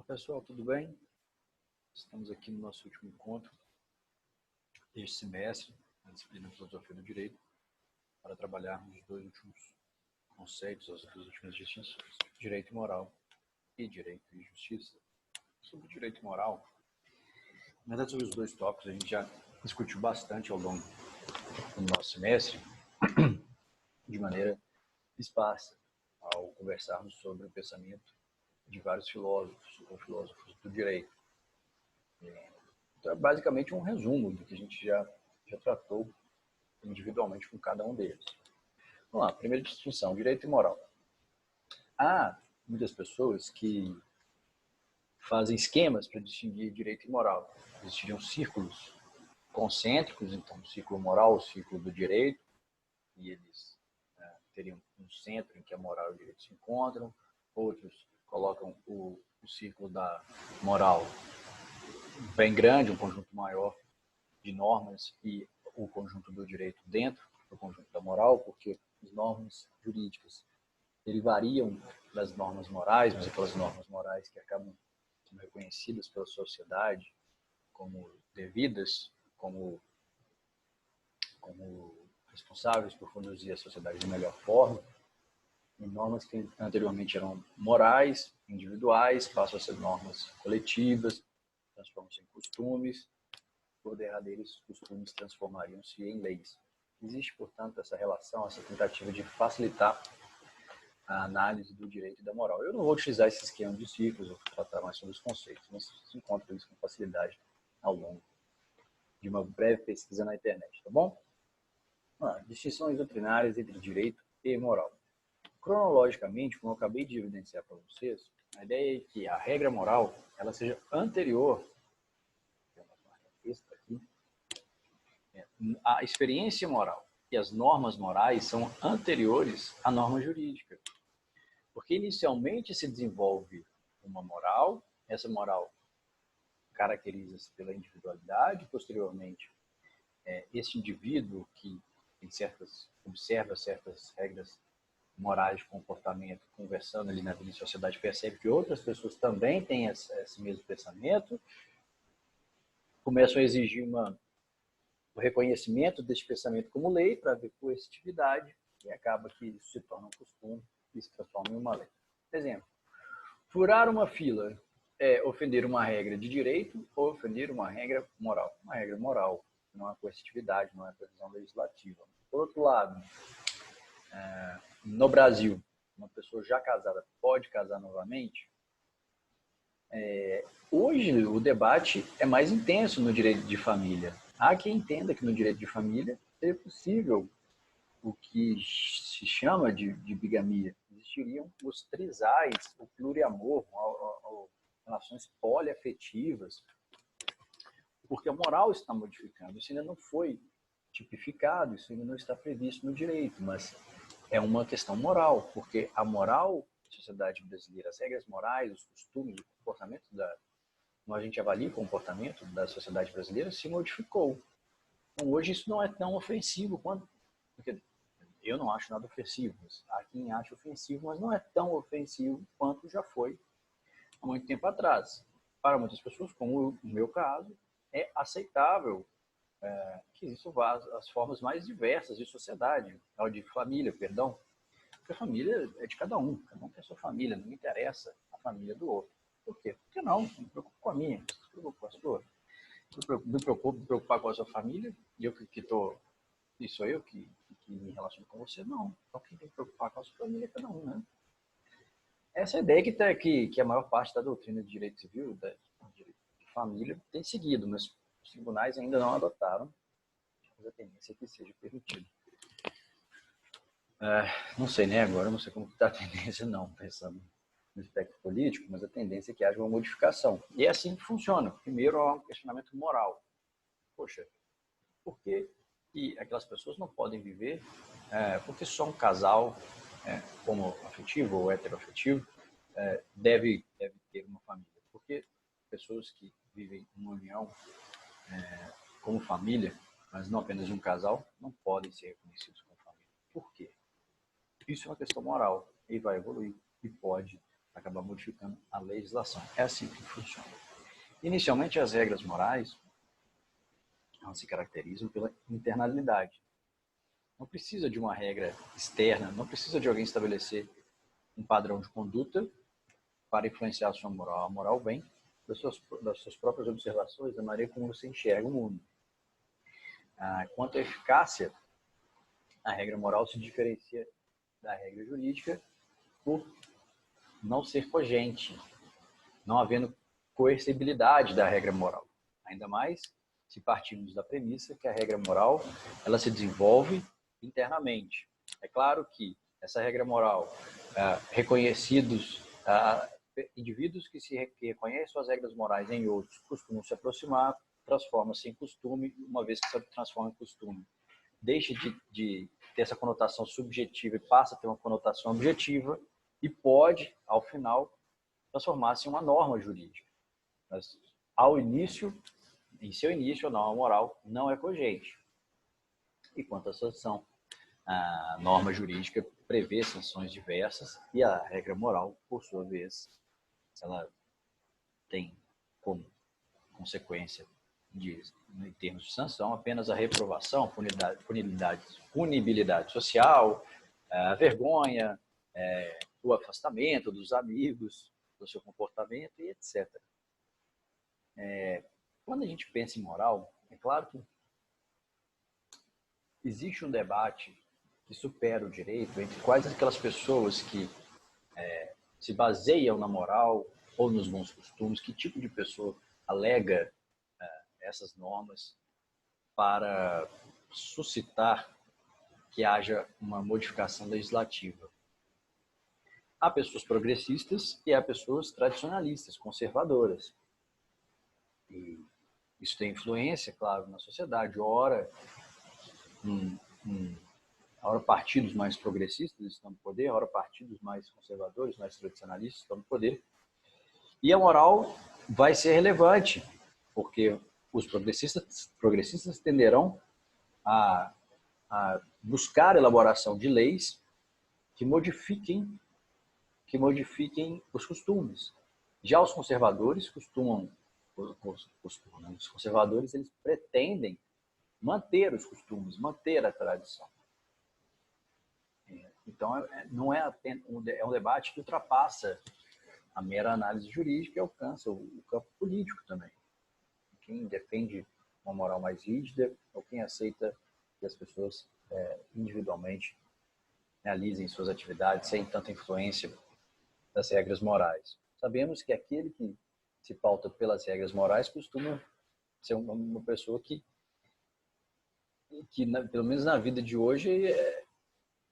Pessoal, tudo bem? Estamos aqui no nosso último encontro deste semestre, na disciplina de Filosofia do Direito, para trabalharmos os dois últimos conceitos, as duas últimas distinções, direito moral e direito e justiça. Sobre direito moral, na verdade, sobre os dois tópicos, a gente já discutiu bastante ao longo do nosso semestre, de maneira esparsa, ao conversarmos sobre o pensamento de vários filósofos ou filósofos do direito. Então, é basicamente um resumo do que a gente já tratou individualmente com cada um deles. Vamos lá, primeira distinção, direito e moral. Há muitas pessoas que fazem esquemas para distinguir direito e moral. Existiriam círculos concêntricos, então o círculo moral, o círculo do direito, e eles teriam um centro em que a moral e o direito se encontram. Outros colocam o círculo da moral bem grande, um conjunto maior de normas, e o conjunto do direito dentro do conjunto da moral, porque as normas jurídicas derivariam das normas morais, mas aquelas normas morais que acabam sendo reconhecidas pela sociedade como devidas, como responsáveis por conduzir a sociedade de melhor forma, e normas que anteriormente eram morais, individuais, passam a ser normas coletivas, transformam-se em costumes, por derradeiros costumes transformariam-se em leis. Existe, portanto, essa relação, essa tentativa de facilitar a análise do direito e da moral. Eu não vou utilizar esse esquema de ciclos, vou tratar mais sobre os conceitos, mas se encontra isso com facilidade ao longo de uma breve pesquisa na internet, tá bom? Distinções doutrinárias entre direito e moral. Cronologicamente, como eu acabei de evidenciar para vocês, a ideia é que a regra moral ela seja anterior à experiência moral, e as normas morais são anteriores à norma jurídica. Porque inicialmente se desenvolve uma moral, essa moral caracteriza-se pela individualidade, posteriormente esse indivíduo que observa certas regras morais de comportamento, conversando ali na vida em sociedade, percebe que outras pessoas também têm esse mesmo pensamento, começam a exigir o reconhecimento desse pensamento como lei para ver coercitividade, e acaba que isso se torna um costume e se transforma em uma lei. Exemplo, furar uma fila é ofender uma regra de direito ou ofender uma regra moral. Uma regra moral, não é coercitividade, não é previsão legislativa. Por outro lado, no Brasil, uma pessoa já casada pode casar novamente? Hoje o debate é mais intenso no direito de família. Há quem entenda que no direito de família é possível o que se chama de bigamia. Existiriam os trisais, o pluriamor, relações poliafetivas, porque a moral está modificando. Isso ainda não foi tipificado, isso ainda não está previsto no direito, mas é uma questão moral, porque a moral da sociedade brasileira, as regras morais, os costumes, o comportamento como a gente avalia o comportamento da sociedade brasileira, se modificou. Então, hoje isso não é tão ofensivo quanto... Porque eu não acho nada ofensivo. Há quem acha ofensivo, mas não é tão ofensivo quanto já foi há muito tempo atrás. Para muitas pessoas, como no meu caso, é aceitável que existam as formas mais diversas de sociedade, ou de família, perdão. Porque a família é de cada um tem a sua família, não me interessa a família do outro. Por quê? Porque não, me preocupo com a minha, me preocupo com a sua. Me preocupar com a sua família, e eu que estou... E sou eu que me relaciono com você? Não. Então, quem tem que preocupar com a sua família é cada um, né? Essa é a ideia que a maior parte da doutrina de direito civil, de direito de família, tem seguido, mas os tribunais ainda não adotaram, mas a tendência é que seja permitido. Não sei, né? Agora não sei como está a tendência, não, pensando no espectro político, mas a tendência é que haja uma modificação. E é assim que funciona. Primeiro, há um questionamento moral. Poxa, por que aquelas pessoas não podem viver porque só um casal homoafetivo ou heteroafetivo deve ter uma família? Porque pessoas que vivem uma união como família, mas não apenas de um casal, não podem ser reconhecidos como família. Por quê? Isso é uma questão moral e vai evoluir e pode acabar modificando a legislação. É assim que funciona. Inicialmente, as regras morais elas se caracterizam pela internalidade. Não precisa de uma regra externa, não precisa de alguém estabelecer um padrão de conduta para influenciar a sua moral. A moral vem das suas próprias observações, da maneira como você enxerga o mundo. Quanto à eficácia, a regra moral se diferencia da regra jurídica por não ser cogente, não havendo coercibilidade da regra moral. Ainda mais se partimos da premissa que a regra moral ela se desenvolve internamente. É claro que essa regra moral, reconhecidos, indivíduos que reconhecem suas regras morais em outros costumam se aproximar, transforma-se em costume, uma vez que se transforma em costume, deixa de ter essa conotação subjetiva e passa a ter uma conotação objetiva e pode, ao final, transformar-se em uma norma jurídica. Mas, em seu início, a norma moral não é cogente. E quanto à sanção, a norma jurídica prevê sanções diversas e a regra moral, por sua vez, ela tem como consequência em termos de sanção apenas a reprovação, punibilidade social, a vergonha, o afastamento dos amigos, do seu comportamento e etc. Quando a gente pensa em moral, é claro que existe um debate que supera o direito entre quais aquelas pessoas que se baseiam na moral ou nos bons costumes, que tipo de pessoa alega essas normas para suscitar que haja uma modificação legislativa. Há pessoas progressistas e há pessoas tradicionalistas, conservadoras. E isso tem influência, claro, na sociedade. Ora partidos mais progressistas estão no poder, ora partidos mais conservadores, mais tradicionalistas estão no poder. E a moral vai ser relevante, porque os progressistas tenderão a buscar a elaboração de leis que modifiquem os costumes. Já os conservadores os conservadores eles pretendem manter os costumes, manter a tradição. Então, é um debate que ultrapassa a mera análise jurídica e alcança o campo político também. Quem defende uma moral mais rígida ou quem aceita que as pessoas individualmente realizem suas atividades sem tanta influência das regras morais. Sabemos que aquele que se pauta pelas regras morais costuma ser uma pessoa que pelo menos na vida de hoje,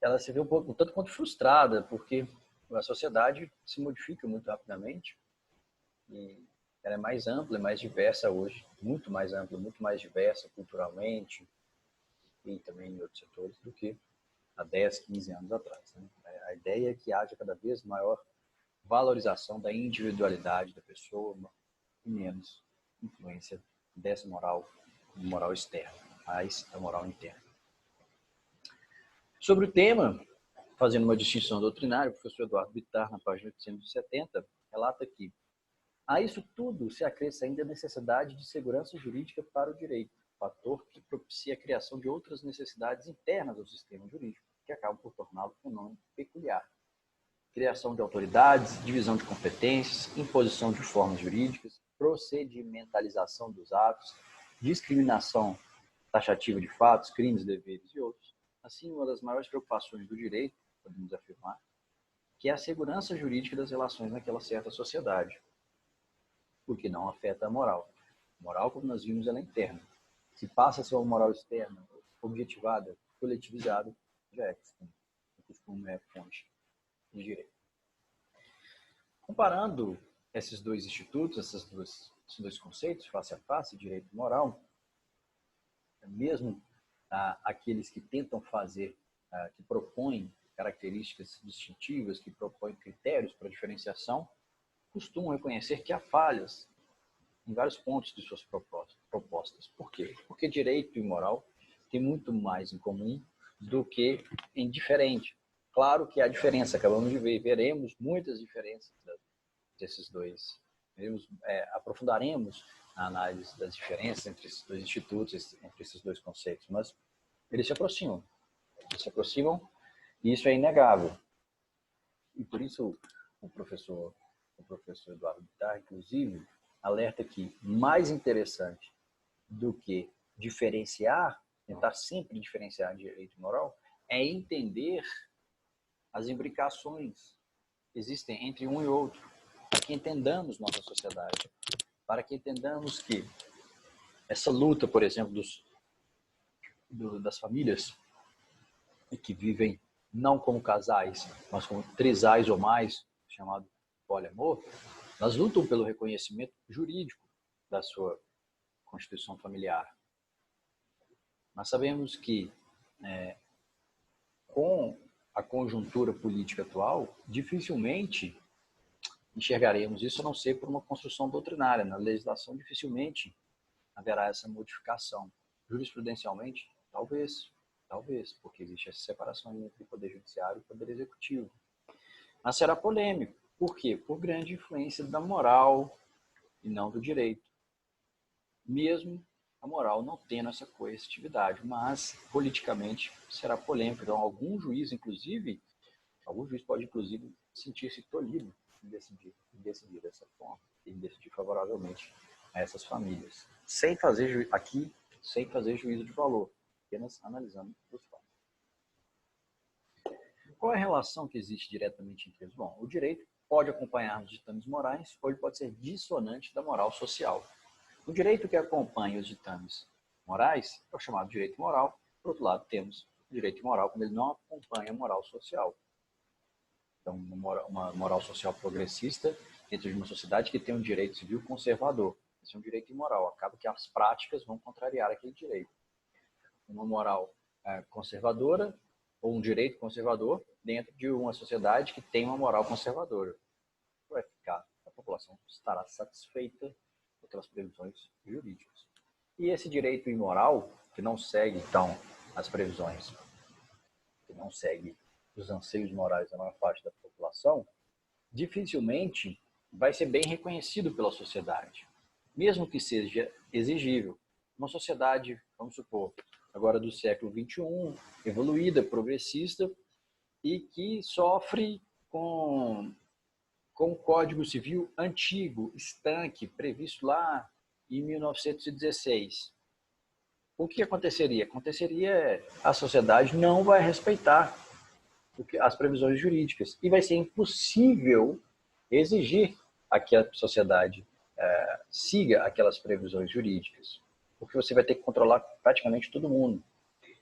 ela se vê um tanto quanto frustrada, porque a sociedade se modifica muito rapidamente e ela é mais ampla, é mais diversa hoje, muito mais ampla, muito mais diversa culturalmente e também em outros setores do que há 10, 15 anos atrás. Né? A ideia é que haja cada vez maior valorização da individualidade da pessoa e menos influência dessa moral externa, mais da moral interna. Sobre o tema, fazendo uma distinção doutrinária, o professor Eduardo Bittar, na página 870, relata que a isso tudo se acresce ainda a necessidade de segurança jurídica para o direito, fator que propicia a criação de outras necessidades internas ao sistema jurídico, que acabam por torná-lo um fenômeno peculiar. Criação de autoridades, divisão de competências, imposição de formas jurídicas, procedimentalização dos atos, discriminação taxativa de fatos, crimes, deveres e outros. Assim, uma das maiores preocupações do direito, podemos afirmar, que é a segurança jurídica das relações naquela certa sociedade, o que não afeta a moral. A moral, como nós vimos, ela é interna. Se passa a ser uma moral externa, objetivada, coletivizada, já é costume. O costume é fonte de direito. Comparando esses dois institutos, esses dois conceitos, face a face, direito e moral, mesmo aqueles que tentam fazer, que propõem características distintivas, que propõem critérios para diferenciação, costumam reconhecer que há falhas em vários pontos de suas propostas. Por quê? Porque direito e moral têm muito mais em comum do que em diferente. Claro que há diferença, acabamos de ver, veremos muitas diferenças desses dois. Aprofundaremos a análise das diferenças entre esses dois institutos, entre esses dois conceitos, mas eles se aproximam. Eles se aproximam e isso é inegável. E por isso o professor Eduardo Bittar, inclusive, alerta que mais interessante do que diferenciar, tentar sempre diferenciar direito e moral, é entender as imbricações que existem entre um e outro, para que entendamos nossa sociedade, para que entendamos que essa luta, por exemplo, das famílias que vivem não como casais, mas como trisais ou mais, chamado poliamor, elas lutam pelo reconhecimento jurídico da sua constituição familiar. Nós sabemos que, com a conjuntura política atual, dificilmente enxergaremos isso, a não ser por uma construção doutrinária. Na legislação, dificilmente haverá essa modificação. Jurisprudencialmente, talvez, porque existe essa separação entre o Poder Judiciário e o Poder Executivo. Mas será polêmico. Por quê? Por grande influência da moral e não do direito. Mesmo a moral não tendo essa coercitividade, mas politicamente será polêmico. Então, algum juiz pode inclusive sentir-se tolhido em decidir dessa forma, em decidir favoravelmente a essas famílias, sem fazer juízo de valor, apenas analisando os fatos. Qual é a relação que existe diretamente entre eles? Bom, o direito pode acompanhar os ditames morais ou ele pode ser dissonante da moral social. O direito que acompanha os ditames morais é o chamado direito moral. Por outro lado, temos o direito moral quando ele não acompanha a moral social. Então, uma moral social progressista dentro de uma sociedade que tem um direito civil conservador. Esse é um direito imoral. Acaba que as práticas vão contrariar aquele direito. Uma moral conservadora ou um direito conservador dentro de uma sociedade que tem uma moral conservadora. A população estará satisfeita com aquelas previsões jurídicas. E esse direito imoral, que não segue, então, as previsões, que não segue os anseios morais da maior parte da população, dificilmente vai ser bem reconhecido pela sociedade, mesmo que seja exigível. Uma sociedade, vamos supor, agora do século XXI, evoluída, progressista, e que sofre com o Código Civil antigo, estanque, previsto lá em 1916. O que aconteceria? A sociedade não vai respeitar as previsões jurídicas e vai ser impossível exigir que a sociedade siga aquelas previsões jurídicas, porque você vai ter que controlar praticamente todo mundo.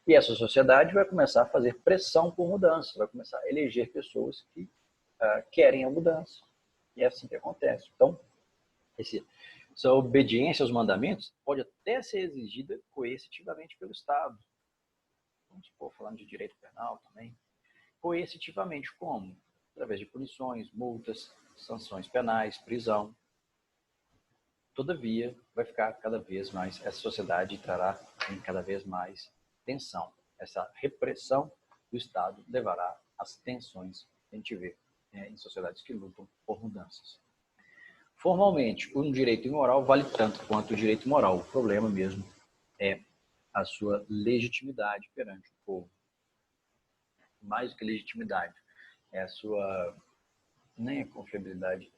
E essa sociedade vai começar a fazer pressão por mudança, vai começar a eleger pessoas que querem a mudança. E é assim que acontece. Então, essa obediência aos mandamentos pode até ser exigida coercitivamente pelo Estado. Vamos supor, falando de direito penal também. Coercitivamente, como? Através de punições, multas, sanções penais, prisão. Todavia, vai ficar cada vez mais, essa sociedade entrará em cada vez mais tensão. Essa repressão do Estado levará às tensões que a gente vê em sociedades que lutam por mudanças. Formalmente, um direito imoral vale tanto quanto o direito moral. O problema mesmo é a sua legitimidade perante o povo. Mais do que legitimidade, é a sua, nem a confiabilidade,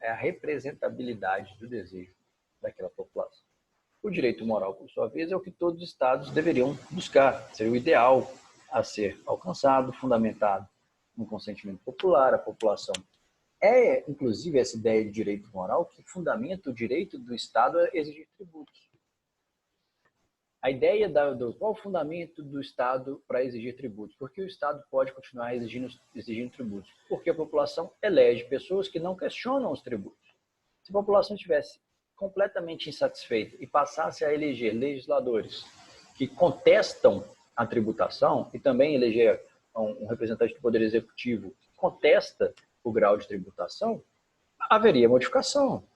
é a representabilidade do desejo daquela população. O direito moral, por sua vez, é o que todos os Estados deveriam buscar, seria o ideal a ser alcançado, fundamentado no consentimento popular, a população. Inclusive, essa ideia de direito moral que fundamenta o direito do Estado a exigir tributos. A ideia qual o fundamento do Estado para exigir tributos? Porque o Estado pode continuar exigindo tributos? Porque a população elege pessoas que não questionam os tributos. Se a população estivesse completamente insatisfeita e passasse a eleger legisladores que contestam a tributação e também eleger um representante do Poder Executivo que contesta o grau de tributação, haveria modificação.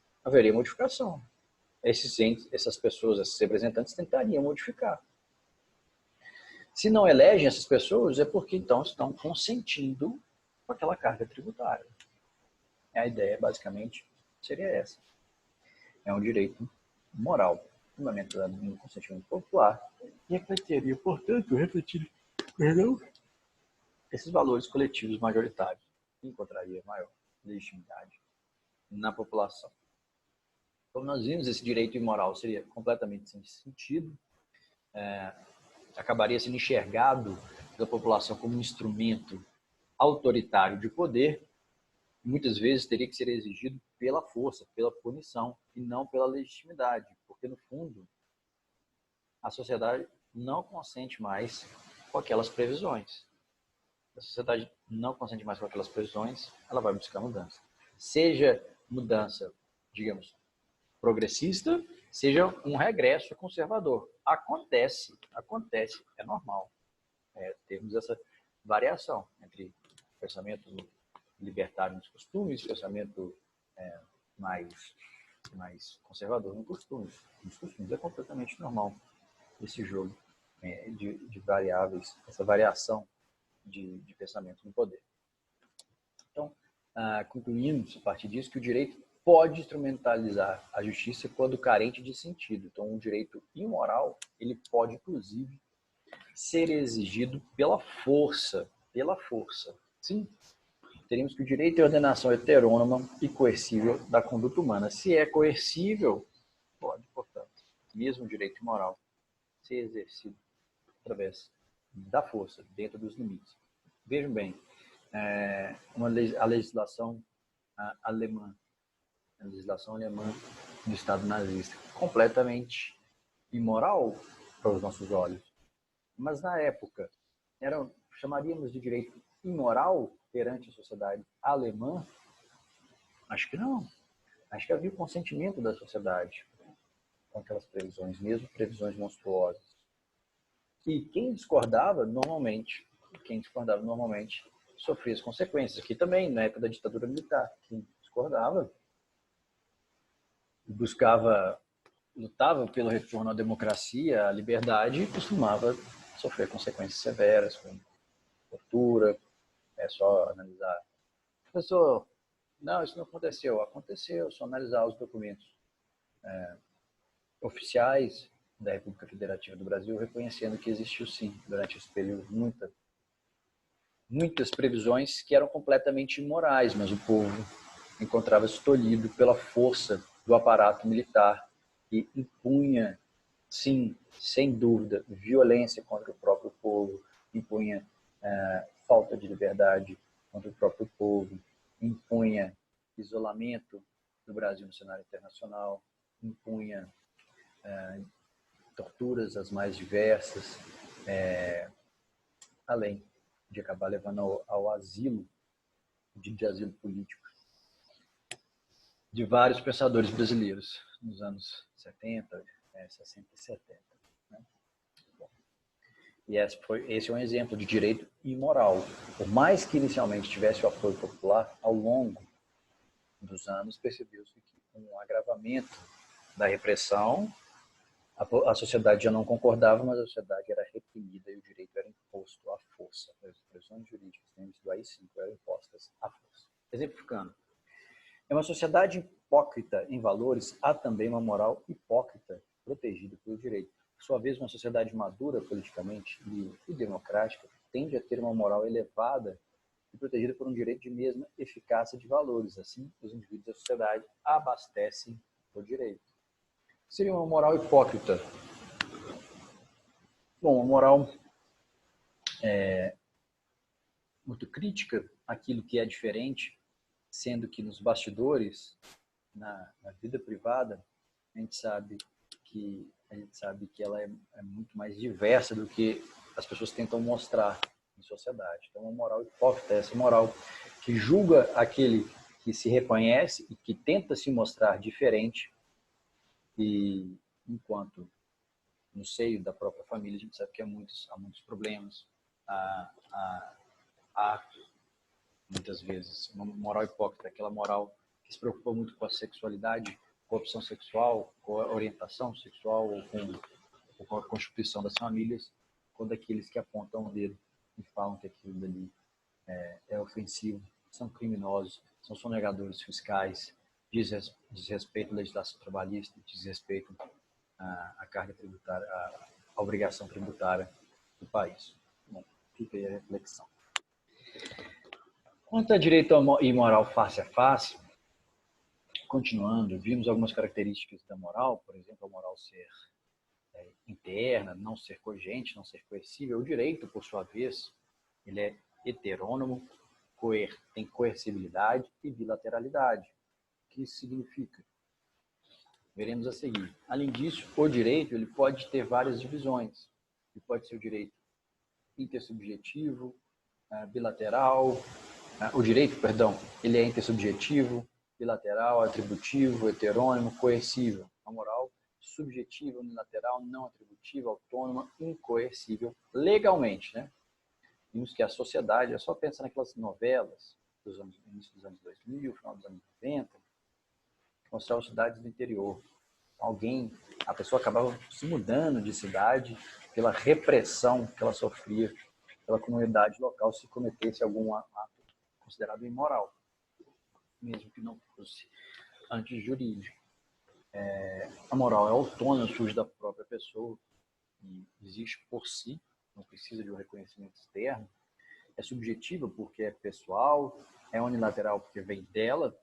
Essas pessoas, esses representantes, tentariam modificar. Se não elegem essas pessoas, é porque então estão consentindo com aquela carga tributária. A ideia, basicamente, seria essa. É um direito moral, fundamentado no consentimento popular, e refletiria, portanto, esses valores coletivos majoritários, que encontraria maior legitimidade na população. Como nós vimos, esse direito imoral seria completamente sem sentido, acabaria sendo enxergado pela população como um instrumento autoritário de poder, muitas vezes teria que ser exigido pela força, pela punição, e não pela legitimidade, porque, no fundo, a sociedade não consente mais com aquelas previsões. A sociedade não consente mais com aquelas previsões, ela vai buscar mudança. Seja mudança, digamos, progressista, seja um regresso conservador. Acontece, é normal. Temos essa variação entre pensamento libertário nos costumes, pensamento mais conservador nos costumes. Nos costumes é completamente normal esse jogo de variáveis, essa variação de pensamento no poder. Então, concluímos a partir disso que o direito pode instrumentalizar a justiça quando carente de sentido. Então, o direito imoral, ele pode, inclusive, ser exigido pela força. Sim, teríamos que o direito é a ordenação heterônoma e coercível da conduta humana. Se é coercível, pode, portanto, mesmo o direito imoral, ser exercido através da força, dentro dos limites. Vejam bem, a legislação alemã, do Estado nazista, completamente imoral para os nossos olhos. Mas na época, chamaríamos de direito imoral perante a sociedade alemã? Acho que não. Acho que havia o consentimento da sociedade com aquelas previsões, mesmo previsões monstruosas. E quem discordava normalmente sofria as consequências. Aqui também, na época da ditadura militar, quem discordava lutava pelo retorno à democracia, à liberdade, e costumava sofrer consequências severas, como tortura. É só analisar. Professor, não, isso não aconteceu. Aconteceu, só analisar os documentos oficiais da República Federativa do Brasil, reconhecendo que existiu sim, durante esse período, muitas previsões que eram completamente imorais, mas o povo encontrava-se tolhido pela força do aparato militar, que impunha, sim, sem dúvida, violência contra o próprio povo, impunha falta de liberdade contra o próprio povo, impunha isolamento do Brasil no cenário internacional, impunha torturas as mais diversas, além de acabar levando ao asilo, de asilo político, de vários pensadores brasileiros nos anos 70, 60 e 70. Né? Bom, e esse é um exemplo de direito imoral. Por mais que inicialmente tivesse o apoio popular, ao longo dos anos percebeu-se que com o agravamento da repressão, a sociedade já não concordava, mas a sociedade era reprimida e o direito era imposto à força. As expressões jurídicas, lembre-se do AI-5, eram impostas à força. Exemplificando, em uma sociedade hipócrita em valores, há também uma moral hipócrita protegida pelo direito. Por sua vez, uma sociedade madura politicamente e democrática tende a ter uma moral elevada e protegida por um direito de mesma eficácia de valores. Assim, os indivíduos da sociedade abastecem o direito. Seria uma moral hipócrita. Bom, uma moral muito crítica àquilo que é diferente, sendo que nos bastidores, na vida privada, a gente sabe que ela é muito mais diversa do que as pessoas tentam mostrar em sociedade. Então, uma moral hipócrita é essa moral que julga aquele que se reconhece e que tenta se mostrar diferente, e enquanto no seio da própria família a gente sabe que há muitos problemas, há muitas vezes uma moral hipócrita, aquela moral que se preocupa muito com a sexualidade, com a opção sexual, com a orientação sexual, ou com a constituição das famílias, quando aqueles que apontam o dedo e falam que aquilo dali é ofensivo, são criminosos, são sonegadores fiscais, diz respeito à legislação trabalhista, diz respeito à carga tributária, à obrigação tributária do país. Bom, fica aí a reflexão. Quanto a direito e moral face a face, continuando, vimos algumas características da moral, por exemplo, a moral ser interna, não ser cogente, não ser coercível. O direito, por sua vez, ele é heterônomo, tem coercibilidade e bilateralidade. O que isso significa? Veremos a seguir. Além disso, o direito ele pode ter várias divisões. Ele pode ser o direito intersubjetivo, bilateral. O direito, perdão, ele é intersubjetivo, bilateral, atributivo, heterônimo, coercível. A moral, subjetiva, unilateral, não atributiva, autônoma, incoercível, legalmente, né? Vimos que a sociedade, é só pensar naquelas novelas dos início dos anos 2000, final dos anos 90, mostravam cidades do interior. A pessoa acabava se mudando de cidade pela repressão que ela sofria pela comunidade local se cometesse algum ato considerado imoral, mesmo que não fosse antijurídico. A moral é autônoma, surge da própria pessoa e existe por si, não precisa de um reconhecimento externo. É subjetiva porque é pessoal, é unilateral porque vem dela,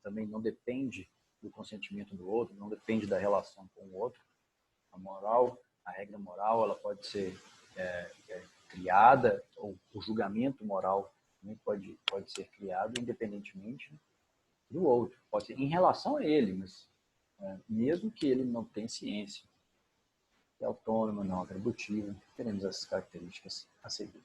também não depende do consentimento do outro, não depende da relação com o outro. A regra moral, ela pode ser criada, ou o julgamento moral também pode ser criado independentemente do outro. Pode ser em relação a ele, mas mesmo que ele não tenha ciência. É autônomo, não atributivo, teremos essas características a seguir.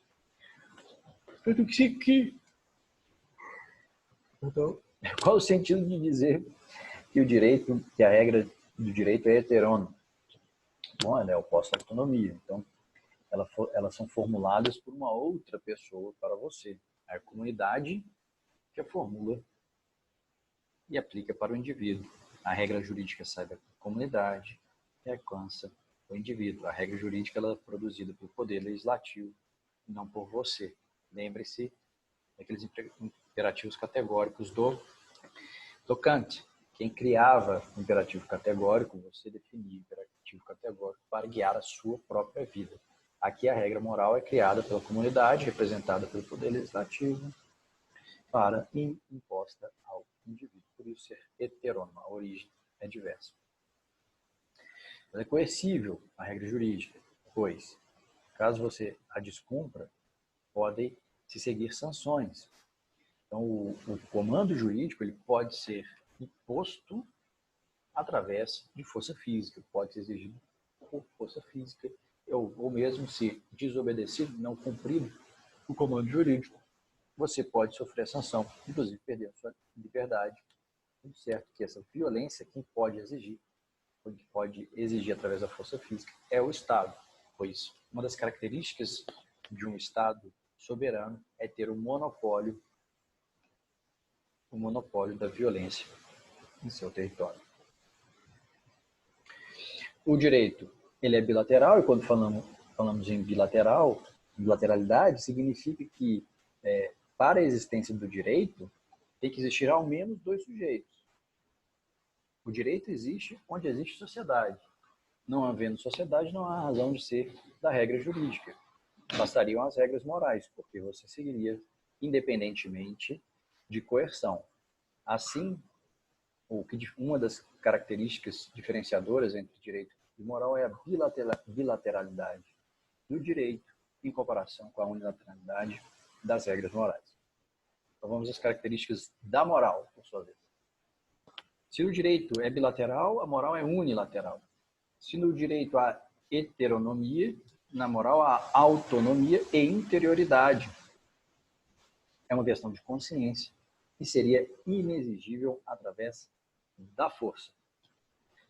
Então, qual o sentido de dizer que a regra do direito é heterônoma? Bom, ela é oposta à autonomia. Então, elas são formuladas por uma outra pessoa para você. É a comunidade que a formula e aplica para o indivíduo. A regra jurídica sai da comunidade e alcança o indivíduo. A regra jurídica ela é produzida pelo Poder Legislativo, não por você. Lembre-se daqueles imperativos categóricos do Kant. Quem criava o imperativo categórico, você definia o imperativo categórico para guiar a sua própria vida. Aqui a regra moral é criada pela comunidade, representada pelo Poder Legislativo, para imposta ao indivíduo. Por isso ser heterônoma, a origem é diversa. Ela é coercível, a regra jurídica, pois, caso você a descumpra, podem se seguir sanções. Então, o comando jurídico ele pode ser imposto através de força física, pode ser exigido por força física, ou mesmo se desobedecido, não cumprido o comando jurídico, você pode sofrer sanção, inclusive perder a sua liberdade. Tudo certo que essa violência, quem pode exigir através da força física, é o Estado, pois uma das características de um Estado soberano é ter o monopólio da violência em seu território. O direito ele é bilateral, e quando falamos em bilateralidade, significa que para a existência do direito tem que existir ao menos dois sujeitos. O direito existe onde existe sociedade. Não havendo sociedade, não há razão de ser da regra jurídica. Bastariam as regras morais, porque você seguiria independentemente de coerção. Assim, uma das características diferenciadoras entre direito e moral é a bilateralidade do direito em comparação com a unilateralidade das regras morais. Então vamos às características da moral, por sua vez. Se o direito é bilateral, a moral é unilateral. Se no direito há heteronomia, na moral há autonomia e interioridade. É uma questão de consciência e seria inexigível através da força.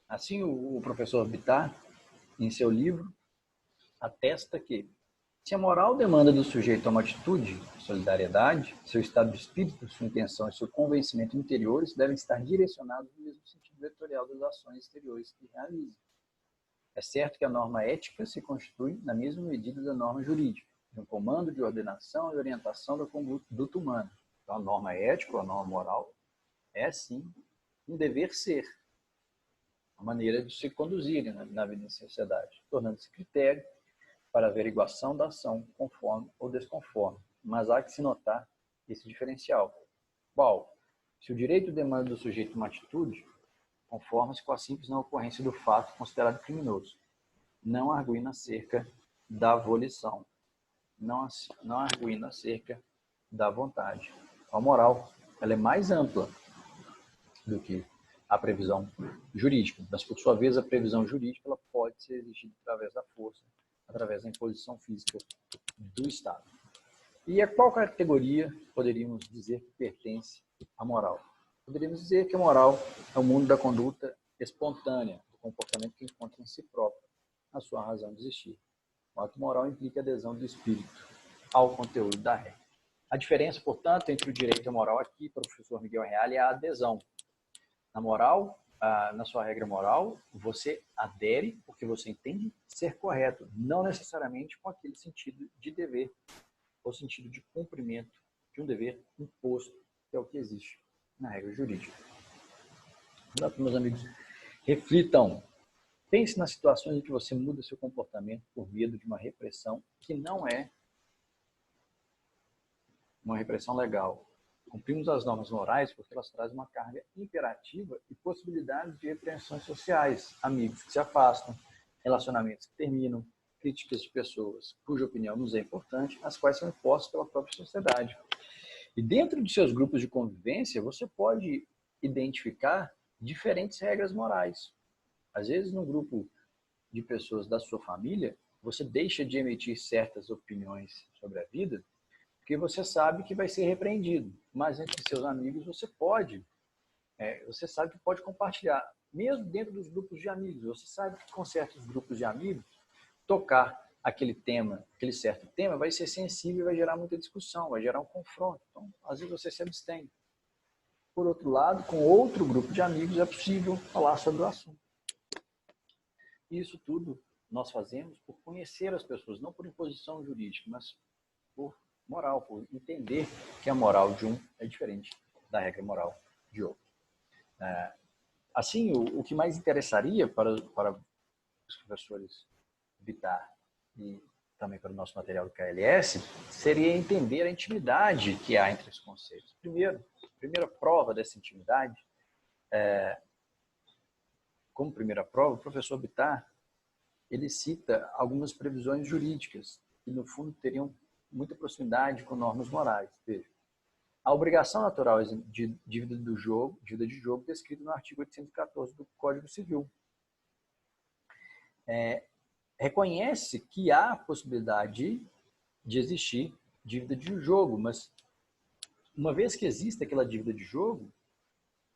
Assim, o professor Bittar, em seu livro, atesta que se a moral demanda do sujeito uma atitude, solidariedade, seu estado de espírito, sua intenção e seu convencimento interiores devem estar direcionados no mesmo sentido vetorial das ações exteriores que realiza. É certo que a norma ética se constitui na mesma medida da norma jurídica, de um comando de ordenação e orientação da conduta humana. Então, a norma ética, a norma moral, é sim um dever ser, a maneira de se conduzir na vida em sociedade, tornando-se critério para averiguação da ação conforme ou desconforme. Mas há que se notar esse diferencial. Qual? Se o direito demanda do sujeito uma atitude, conforma-se com a simples não ocorrência do fato considerado criminoso. Não arguína acerca da volição. Não arguína acerca da vontade. A moral, ela é mais ampla do que a previsão jurídica, mas por sua vez a previsão jurídica ela pode ser exigida através da força, através da imposição física do Estado. E a qual categoria poderíamos dizer que pertence à moral? Poderíamos dizer que a moral é o mundo da conduta espontânea, do comportamento que encontra em si próprio a sua razão de existir. O ato moral implica a adesão do espírito ao conteúdo da regra. A diferença, portanto, entre o direito e a moral aqui, para o professor Miguel Reale, é a adesão. Na moral, na sua regra moral, você adere porque você entende ser correto, não necessariamente com aquele sentido de dever, ou sentido de cumprimento de um dever imposto, que é o que existe na regra jurídica. Portanto, meus amigos, reflitam. Pense nas situações em que você muda seu comportamento por medo de uma repressão que não é uma repressão legal. Cumprimos as normas morais porque elas trazem uma carga imperativa e possibilidades de repreensões sociais, amigos que se afastam, relacionamentos que terminam, críticas de pessoas cuja opinião nos é importante, as quais são impostas pela própria sociedade. E dentro de seus grupos de convivência, você pode identificar diferentes regras morais. Às vezes, no grupo de pessoas da sua família, você deixa de emitir certas opiniões sobre a vida porque você sabe que vai ser repreendido. Mas entre seus amigos você sabe que pode compartilhar. Mesmo dentro dos grupos de amigos, você sabe que com certos grupos de amigos, tocar aquele tema, aquele certo tema, vai ser sensível, vai gerar muita discussão, vai gerar um confronto. Então, às vezes você se abstém. Por outro lado, com outro grupo de amigos é possível falar sobre o assunto. E isso tudo nós fazemos por conhecer as pessoas, não por imposição jurídica, mas por moral, por entender que a moral de um é diferente da regra moral de outro. Assim, o que mais interessaria para os professores Bittar e também para o nosso material do KLS seria entender a intimidade que há entre os conceitos. Primeira prova dessa intimidade, como primeira prova, o professor Bittar ele cita algumas previsões jurídicas que, no fundo, teriam muita proximidade com normas morais. Veja, a obrigação natural de dívida de jogo descrita no artigo 814 do Código Civil. Reconhece que há possibilidade de existir dívida de jogo, mas uma vez que existe aquela dívida de jogo,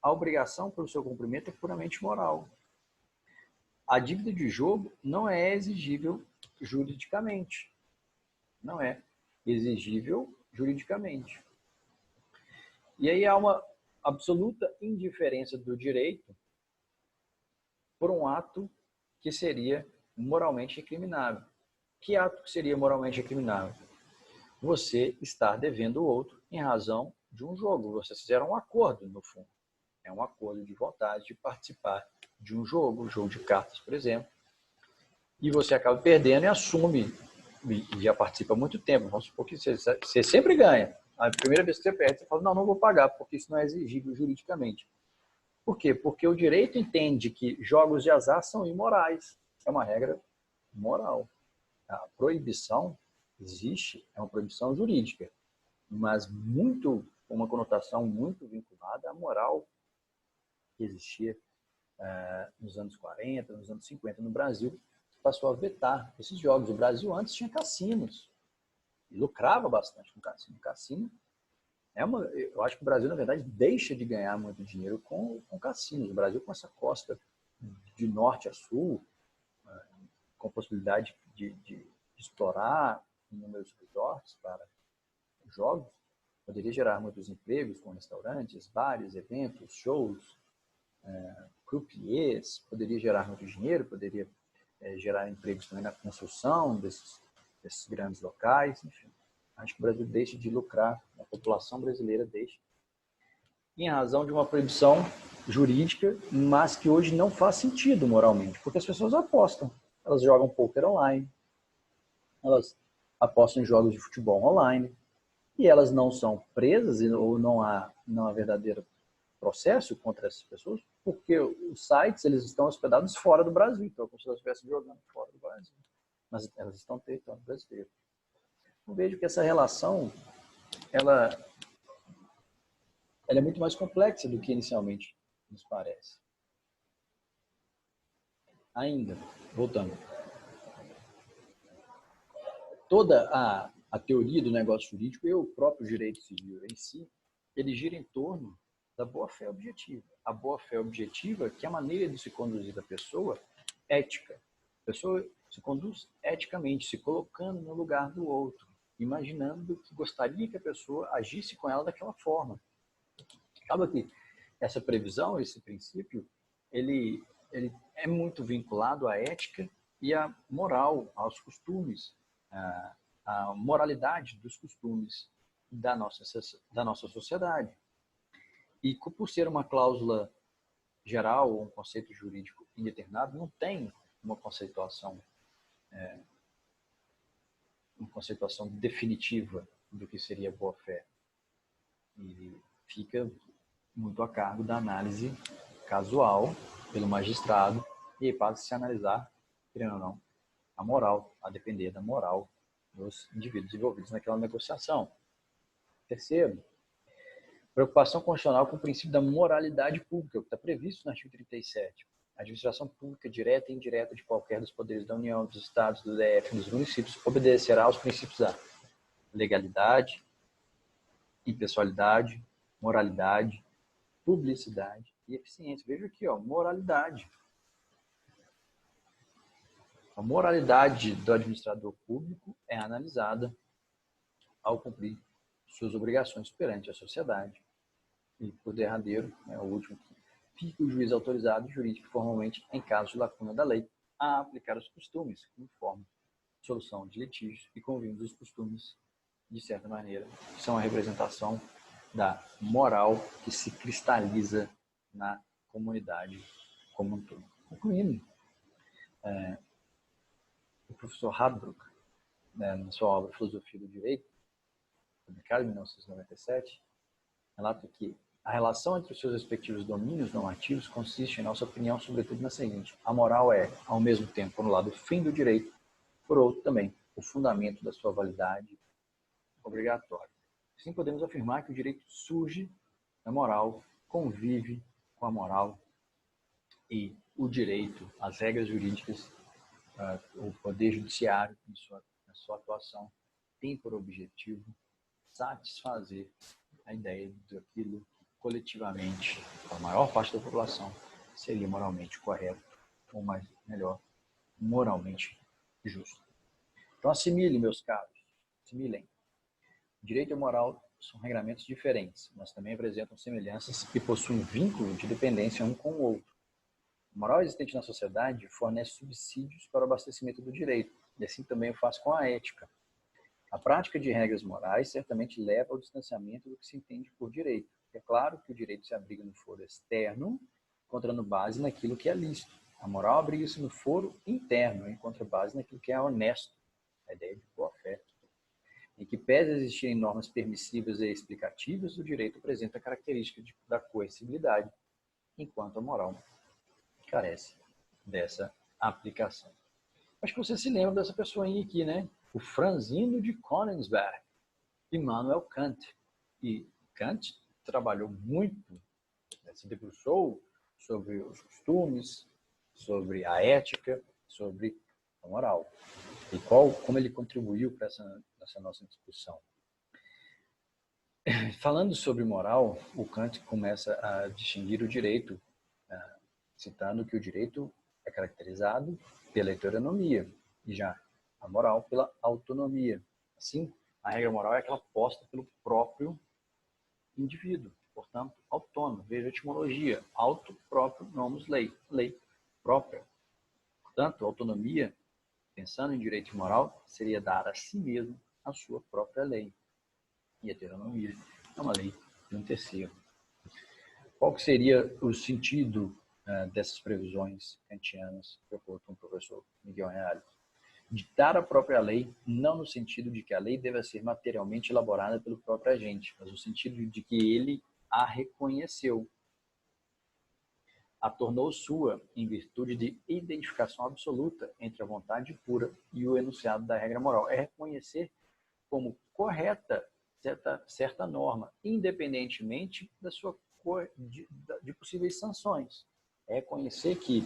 a obrigação pelo seu cumprimento é puramente moral. A dívida de jogo não é exigível juridicamente. Não é exigível juridicamente. E aí há uma absoluta indiferença do direito por um ato que seria moralmente recriminável. Que ato que seria moralmente recriminável? Você estar devendo o outro em razão de um jogo. Vocês fizeram um acordo, no fundo. É um acordo de vontade de participar de um jogo de cartas, por exemplo. E você acaba perdendo e assume, e já participa há muito tempo. Vamos supor que você sempre ganha. A primeira vez que você perde, você fala, não vou pagar, porque isso não é exigível juridicamente. Por quê? Porque o direito entende que jogos de azar são imorais. É uma regra moral. A proibição existe, é uma proibição jurídica, mas uma conotação muito vinculada à moral que existia nos anos 40, nos anos 50 no Brasil, passou a vetar esses jogos. O Brasil antes tinha cassinos, e lucrava bastante com cassino. Cassino eu acho que o Brasil, na verdade, deixa de ganhar muito dinheiro com cassinos. O Brasil, com essa costa de norte a sul, com possibilidade de explorar inúmeros resorts para jogos, poderia gerar muitos empregos com restaurantes, bares, eventos, shows, croupiers, poderia gerar muito dinheiro, poderia gerar empregos também na construção desses grandes locais, enfim. Acho que o Brasil deixa de lucrar, a população brasileira deixa, em razão de uma proibição jurídica, mas que hoje não faz sentido moralmente, porque as pessoas apostam. Elas jogam poker online, elas apostam em jogos de futebol online, e elas não são presas, ou não há verdadeiro processo contra essas pessoas, porque os sites eles estão hospedados fora do Brasil, então como se elas estivessem jogando fora do Brasil, mas elas estão no território brasileiro. Eu vejo que essa relação ela é muito mais complexa do que inicialmente nos parece. Ainda, voltando, toda a teoria do negócio jurídico e o próprio direito civil em si, ele gira em torno da boa-fé objetiva. A boa-fé objetiva, que é a maneira de se conduzir da pessoa, ética. A pessoa se conduz eticamente, se colocando no lugar do outro, imaginando que gostaria que a pessoa agisse com ela daquela forma. Acaba que essa previsão, esse princípio, ele é muito vinculado à ética e à moral, aos costumes, à moralidade dos costumes da nossa sociedade. E por ser uma cláusula geral ou um conceito jurídico indeterminado, não tem uma conceituação definitiva do que seria boa-fé. E fica muito a cargo da análise casual pelo magistrado, e aí passa a se analisar, querendo ou não, a moral, a depender da moral dos indivíduos envolvidos naquela negociação. Terceiro, preocupação constitucional com o princípio da moralidade pública, que está previsto no artigo 37. A administração pública direta e indireta de qualquer dos poderes da União, dos Estados, do DF e dos municípios obedecerá aos princípios da legalidade, impessoalidade, moralidade, publicidade e eficiência. Veja aqui, moralidade. A moralidade do administrador público é analisada ao cumprir suas obrigações perante a sociedade. E, por derradeiro, o último, fica o juiz autorizado jurídico formalmente, em caso de lacuna da lei, a aplicar os costumes, como forma de solução de litígios e convívio dos costumes, de certa maneira, são a representação da moral que se cristaliza na comunidade como um todo. Concluindo, o professor Hadbrook, na sua obra Filosofia do Direito, publicada em 1997, relata que a relação entre os seus respectivos domínios normativos consiste, em nossa opinião, sobretudo na seguinte: a moral é, ao mesmo tempo, por um lado, o fim do direito, por outro, também, o fundamento da sua validade obrigatória. Assim, podemos afirmar que o direito surge da moral, convive com a moral, e o direito, as regras jurídicas, o poder judiciário, na sua atuação, tem por objetivo satisfazer a ideia daquilo que coletivamente, para a maior parte da população, seria moralmente correto, ou melhor, moralmente justo. Então, assimile, meus caros, assimilem. Direito e moral são regramentos diferentes, mas também apresentam semelhanças e possuem vínculo de dependência um com o outro. A moral existente na sociedade fornece subsídios para o abastecimento do direito, e assim também o faz com a ética. A prática de regras morais certamente leva ao distanciamento do que se entende por direito. É claro que o direito se abriga no foro externo, encontrando base naquilo que é lícito. A moral abriga-se no foro interno, encontra base naquilo que é honesto, a ideia de boa-fé. Em que pese existirem normas permissivas e explicativas, o direito apresenta a característica da coercibilidade, enquanto a moral carece dessa aplicação. Acho que você se lembra dessa pessoinha aqui, né? O Franzino de Königsberg, Immanuel Kant. E Kant trabalhou muito, se debruçou sobre os costumes, sobre a ética, sobre a moral. E como ele contribuiu para essa nossa discussão. Falando sobre moral, o Kant começa a distinguir o direito, citando que o direito é caracterizado pela heteronomia e já a moral pela autonomia. Assim, a regra moral é aquela posta pelo próprio indivíduo, portanto, autônomo. Veja a etimologia: auto, próprio, nomus, lei, lei própria. Portanto, autonomia, pensando em direito e moral, seria dar a si mesmo a sua própria lei. E a heteronomia é uma lei de um terceiro. Qual que seria o sentido dessas previsões kantianas, de acordo com o professor Miguel Reale? Ditar a própria lei, não no sentido de que a lei deva ser materialmente elaborada pelo próprio agente, mas no sentido de que ele a reconheceu, a tornou sua em virtude de identificação absoluta entre a vontade pura e o enunciado da regra moral. É reconhecer como correta certa norma, independentemente de possíveis sanções. É reconhecer que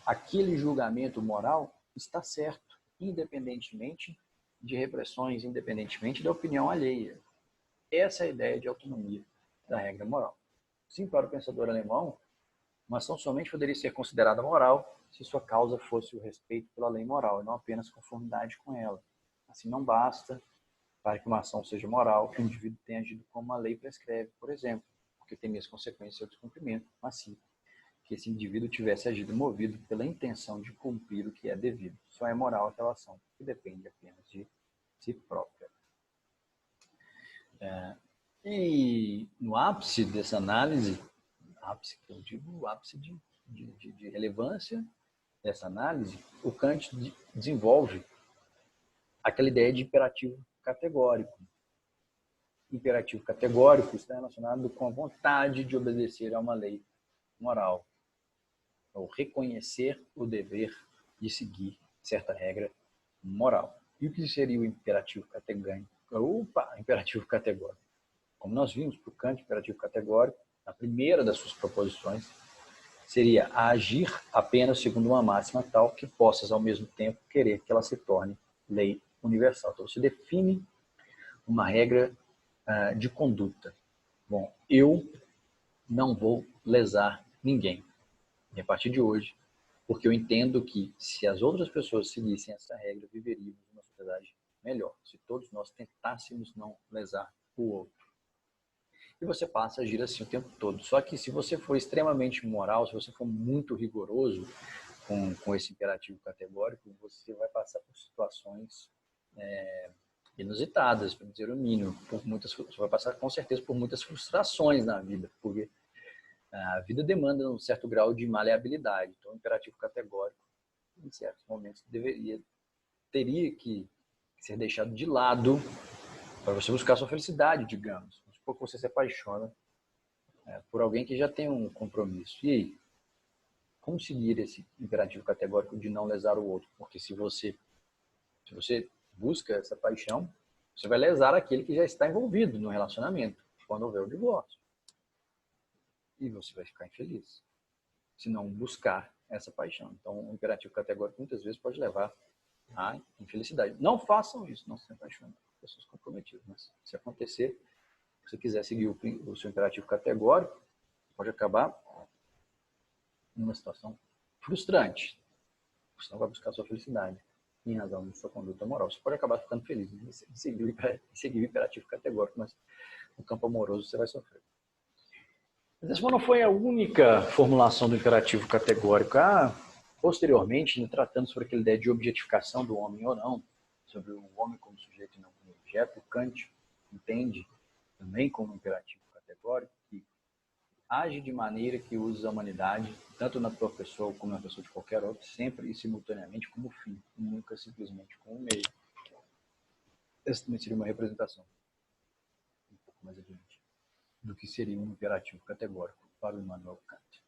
aquele julgamento moral está certo, independentemente de repressões, independentemente da opinião alheia. Essa é a ideia de autonomia da regra moral. Sim, para o pensador alemão, uma ação somente poderia ser considerada moral se sua causa fosse o respeito pela lei moral, e não apenas conformidade com ela. Assim, não basta para que uma ação seja moral que o indivíduo tenha agido como a lei prescreve, por exemplo, porque tem as consequências do seu descumprimento, mas sim que esse indivíduo tivesse agido movido pela intenção de cumprir o que é devido. Só é moral aquela ação, que depende apenas de si própria. E no ápice dessa análise, ápice que eu digo, o ápice de relevância dessa análise, o Kant desenvolve aquela ideia de imperativo categórico. Imperativo categórico está relacionado com a vontade de obedecer a uma lei moral, ou reconhecer o dever de seguir certa regra moral. E o que seria o imperativo categórico? Imperativo categórico. Como nós vimos, para o Kant, imperativo categórico, a primeira das suas proposições seria agir apenas segundo uma máxima tal que possas, ao mesmo tempo, querer que ela se torne lei universal. Então, você define uma regra de conduta. Bom, eu não vou lesar ninguém. E a partir de hoje, porque eu entendo que se as outras pessoas seguissem essa regra, viveríamos uma sociedade melhor, se todos nós tentássemos não lesar o outro. E você passa a agir assim o tempo todo. Só que se você for extremamente moral, se você for muito rigoroso com esse imperativo categórico, você vai passar por situações inusitadas, para dizer o mínimo. Você vai passar com certeza por muitas frustrações na vida, porque a vida demanda um certo grau de maleabilidade. Então, o imperativo categórico, em certos momentos, teria que ser deixado de lado para você buscar sua felicidade, digamos. Vamos supor que você se apaixona por alguém que já tem um compromisso. E aí? Como seguir esse imperativo categórico de não lesar o outro? Porque se você busca essa paixão, você vai lesar aquele que já está envolvido no relacionamento, quando houver o divórcio. E você vai ficar infeliz, se não buscar essa paixão. Então, o imperativo categórico muitas vezes pode levar à infelicidade. Não façam isso, não se apaixonem por pessoas comprometidas. Mas se acontecer, se você quiser seguir o seu imperativo categórico, pode acabar numa situação frustrante. Você não vai buscar a sua felicidade em razão de sua conduta moral. Você pode acabar ficando feliz em seguir o imperativo categórico, mas no campo amoroso você vai sofrer. Mas essa não foi a única formulação do imperativo categórico. Posteriormente, tratando sobre aquela ideia de objetificação do homem ou não, sobre o homem como sujeito e não como objeto, Kant entende também como imperativo categórico que age de maneira que usa a humanidade, tanto na tua pessoa como na pessoa de qualquer outro, sempre e simultaneamente como fim, nunca simplesmente como meio. Essa também seria uma representação, um pouco mais adiante, do que seria um imperativo categórico para o Immanuel Kant.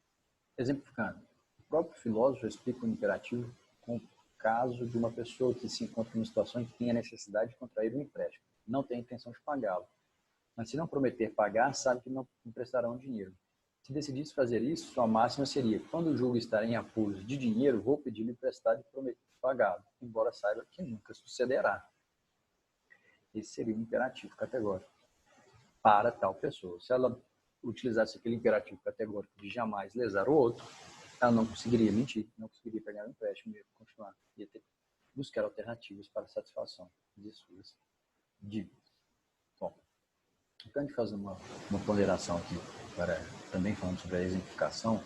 Exemplificando, o próprio filósofo explica o imperativo com o caso de uma pessoa que se encontra em uma situação em que tem a necessidade de contrair um empréstimo, não tem a intenção de pagá-lo, mas se não prometer pagar, sabe que não emprestarão dinheiro. Se decidisse fazer isso, sua máxima seria: quando julgo estar em apuros de dinheiro, vou pedir-lhe emprestado e prometer pagá-lo, embora saiba que nunca sucederá. Esse seria um imperativo categórico para tal pessoa. Se ela utilizasse aquele imperativo categórico de jamais lesar o outro, ela não conseguiria mentir, não conseguiria pegar o empréstimo e continuar. Ia ter que buscar alternativas para a satisfação de suas dívidas. Bom, o Kant faz uma ponderação aqui, também falando sobre a exemplificação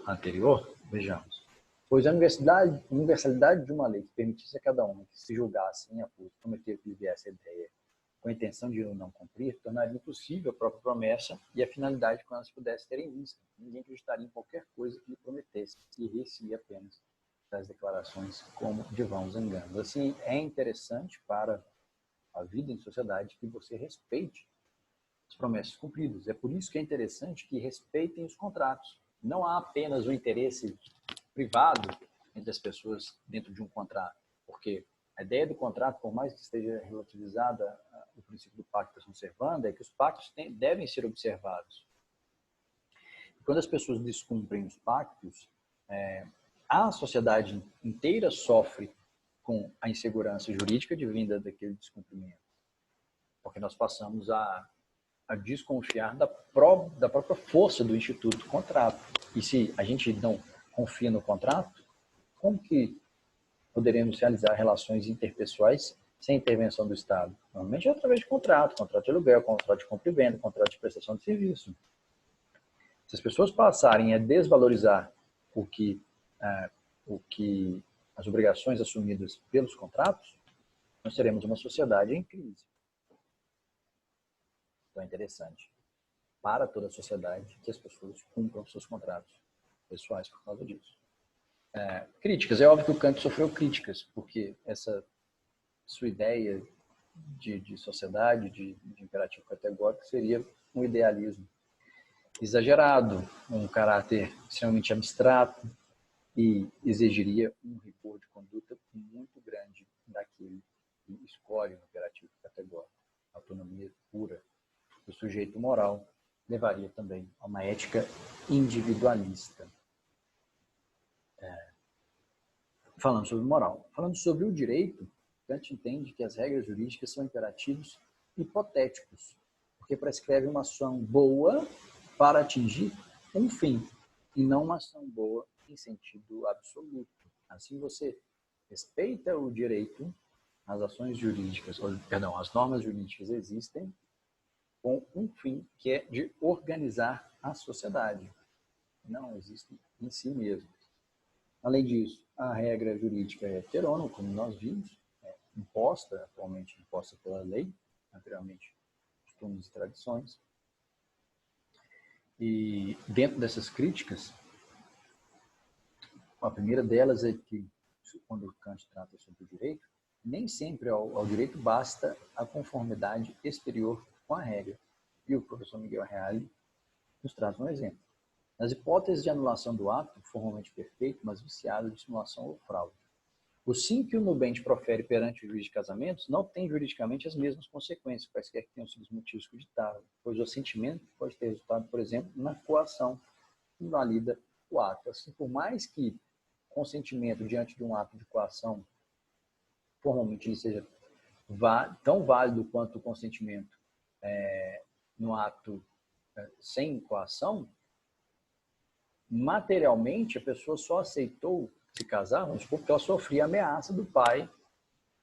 anterior. Vejamos. Pois a universalidade de uma lei que permitisse a cada um que se julgasse em apuros prometer que lhe viesse a ideia com a intenção de não cumprir, tornaria impossível a própria promessa e a finalidade que ela se pudesse ter em vista. Ninguém acreditaria em qualquer coisa que lhe prometesse e rir-se apenas das declarações como de vãos enganos. Assim, é interessante para a vida em sociedade que você respeite as promessas cumpridas. É por isso que é interessante que respeitem os contratos. Não há apenas o interesse privado entre as pessoas dentro de um contrato, porque a ideia do contrato, por mais que esteja relativizada ao princípio do pacto sunt servanda, é que os pactos devem ser observados. Quando as pessoas descumprem os pactos, a sociedade inteira sofre com a insegurança jurídica advinda daquele descumprimento, porque nós passamos a desconfiar da própria força do instituto do contrato. E se a gente não confia no contrato, como que poderemos realizar relações interpessoais sem intervenção do Estado? Normalmente é através de contrato de aluguel, contrato de compra e venda, contrato de prestação de serviço. Se as pessoas passarem a desvalorizar o que as obrigações assumidas pelos contratos, nós teremos uma sociedade em crise. Então é interessante para toda a sociedade que as pessoas cumpram seus contratos pessoais por causa disso. Críticas. É óbvio que o Kant sofreu críticas, porque essa sua ideia de sociedade, de imperativo categórico, seria um idealismo exagerado, um caráter extremamente abstrato e exigiria um rigor de conduta muito grande daquele que escolhe o imperativo categórico. A autonomia pura do sujeito moral levaria também a uma ética individualista. Falando sobre moral. Falando sobre o direito, Kant entende que as regras jurídicas são imperativos hipotéticos, porque prescreve uma ação boa para atingir um fim, e não uma ação boa em sentido absoluto. Assim você respeita o direito, as ações jurídicas, as normas jurídicas existem com um fim que é de organizar a sociedade. Não existem em si mesmo. Além disso, a regra jurídica é heterônoma, como nós vimos, atualmente imposta pela lei, anteriormente costumes e tradições. E dentro dessas críticas, a primeira delas é que, quando Kant trata sobre o direito, nem sempre ao direito basta a conformidade exterior com a regra. E o professor Miguel Reale nos traz um exemplo. Nas hipóteses de anulação do ato, formalmente perfeito, mas viciado de simulação ou fraude. O sim que o nubente profere perante o juiz de casamentos não tem juridicamente as mesmas consequências, quaisquer que tenham sido os motivos que o ditaram, pois o assentimento pode ter resultado, por exemplo, na coação que invalida o ato. Assim, por mais que consentimento diante de um ato de coação formalmente ele seja tão válido quanto o consentimento no ato sem coação, materialmente a pessoa só aceitou se casar, vamos supor, porque ela sofria ameaça do pai,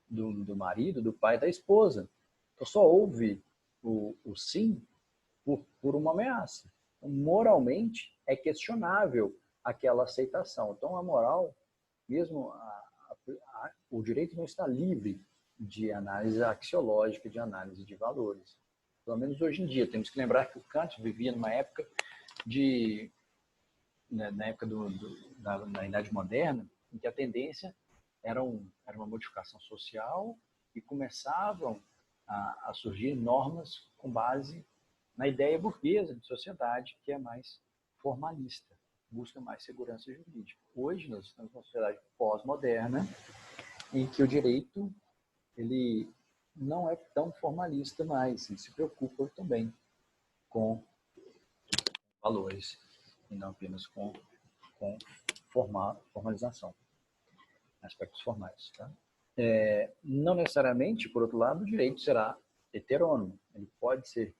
do marido, do pai da esposa. Então só houve o sim por uma ameaça. Então, moralmente é questionável aquela aceitação. Então a moral, mesmo o direito não está livre de análise axiológica, de análise de valores. Pelo menos hoje em dia. Temos que lembrar que o Kant vivia numa época na época da Idade Moderna, em que a tendência era uma modificação social e começavam a surgir normas com base na ideia burguesa de sociedade, que é mais formalista, busca mais segurança jurídica. Hoje nós estamos numa sociedade pós-moderna, em que o direito ele não é tão formalista mais, ele se preocupa também com valores e não apenas com formalização, aspectos formais. Tá? Não necessariamente, por outro lado, o direito será heterônomo. Ele pode ser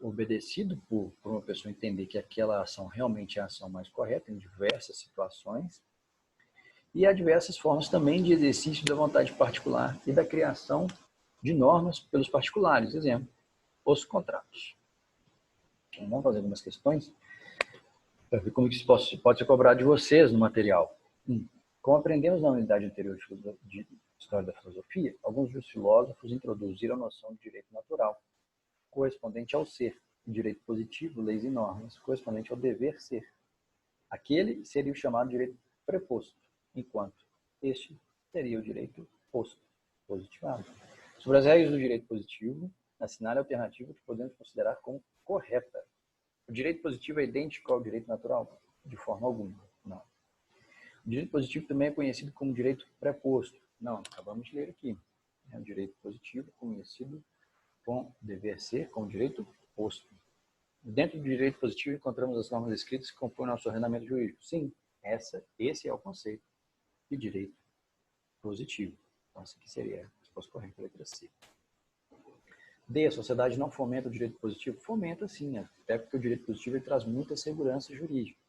obedecido por uma pessoa entender que aquela ação realmente é a ação mais correta em diversas situações, e há diversas formas também de exercício da vontade particular e da criação de normas pelos particulares. Exemplo, os contratos. Então, vamos fazer algumas questões para ver como isso pode ser cobrado de vocês no material. Como aprendemos na unidade anterior história da filosofia, alguns dos filósofos introduziram a noção de direito natural, correspondente ao ser, direito positivo, leis e normas, correspondente ao dever ser. Aquele seria o chamado direito preposto, enquanto este seria o direito posto, positivado. Sobre as regras do direito positivo, assinale a alternativa que podemos considerar como correta. O direito positivo é idêntico ao direito natural? De forma alguma, não. O direito positivo também é conhecido como direito preposto. Não, acabamos de ler aqui. É o direito positivo conhecido com dever ser, com direito posto. Dentro do direito positivo encontramos as normas escritas que compõem nosso ordenamento jurídico. Sim, esse é o conceito de direito positivo. Então, essa aqui seria a resposta correta, letra C. D, a sociedade não fomenta o direito positivo? Fomenta sim, até porque o direito positivo ele traz muita segurança jurídica.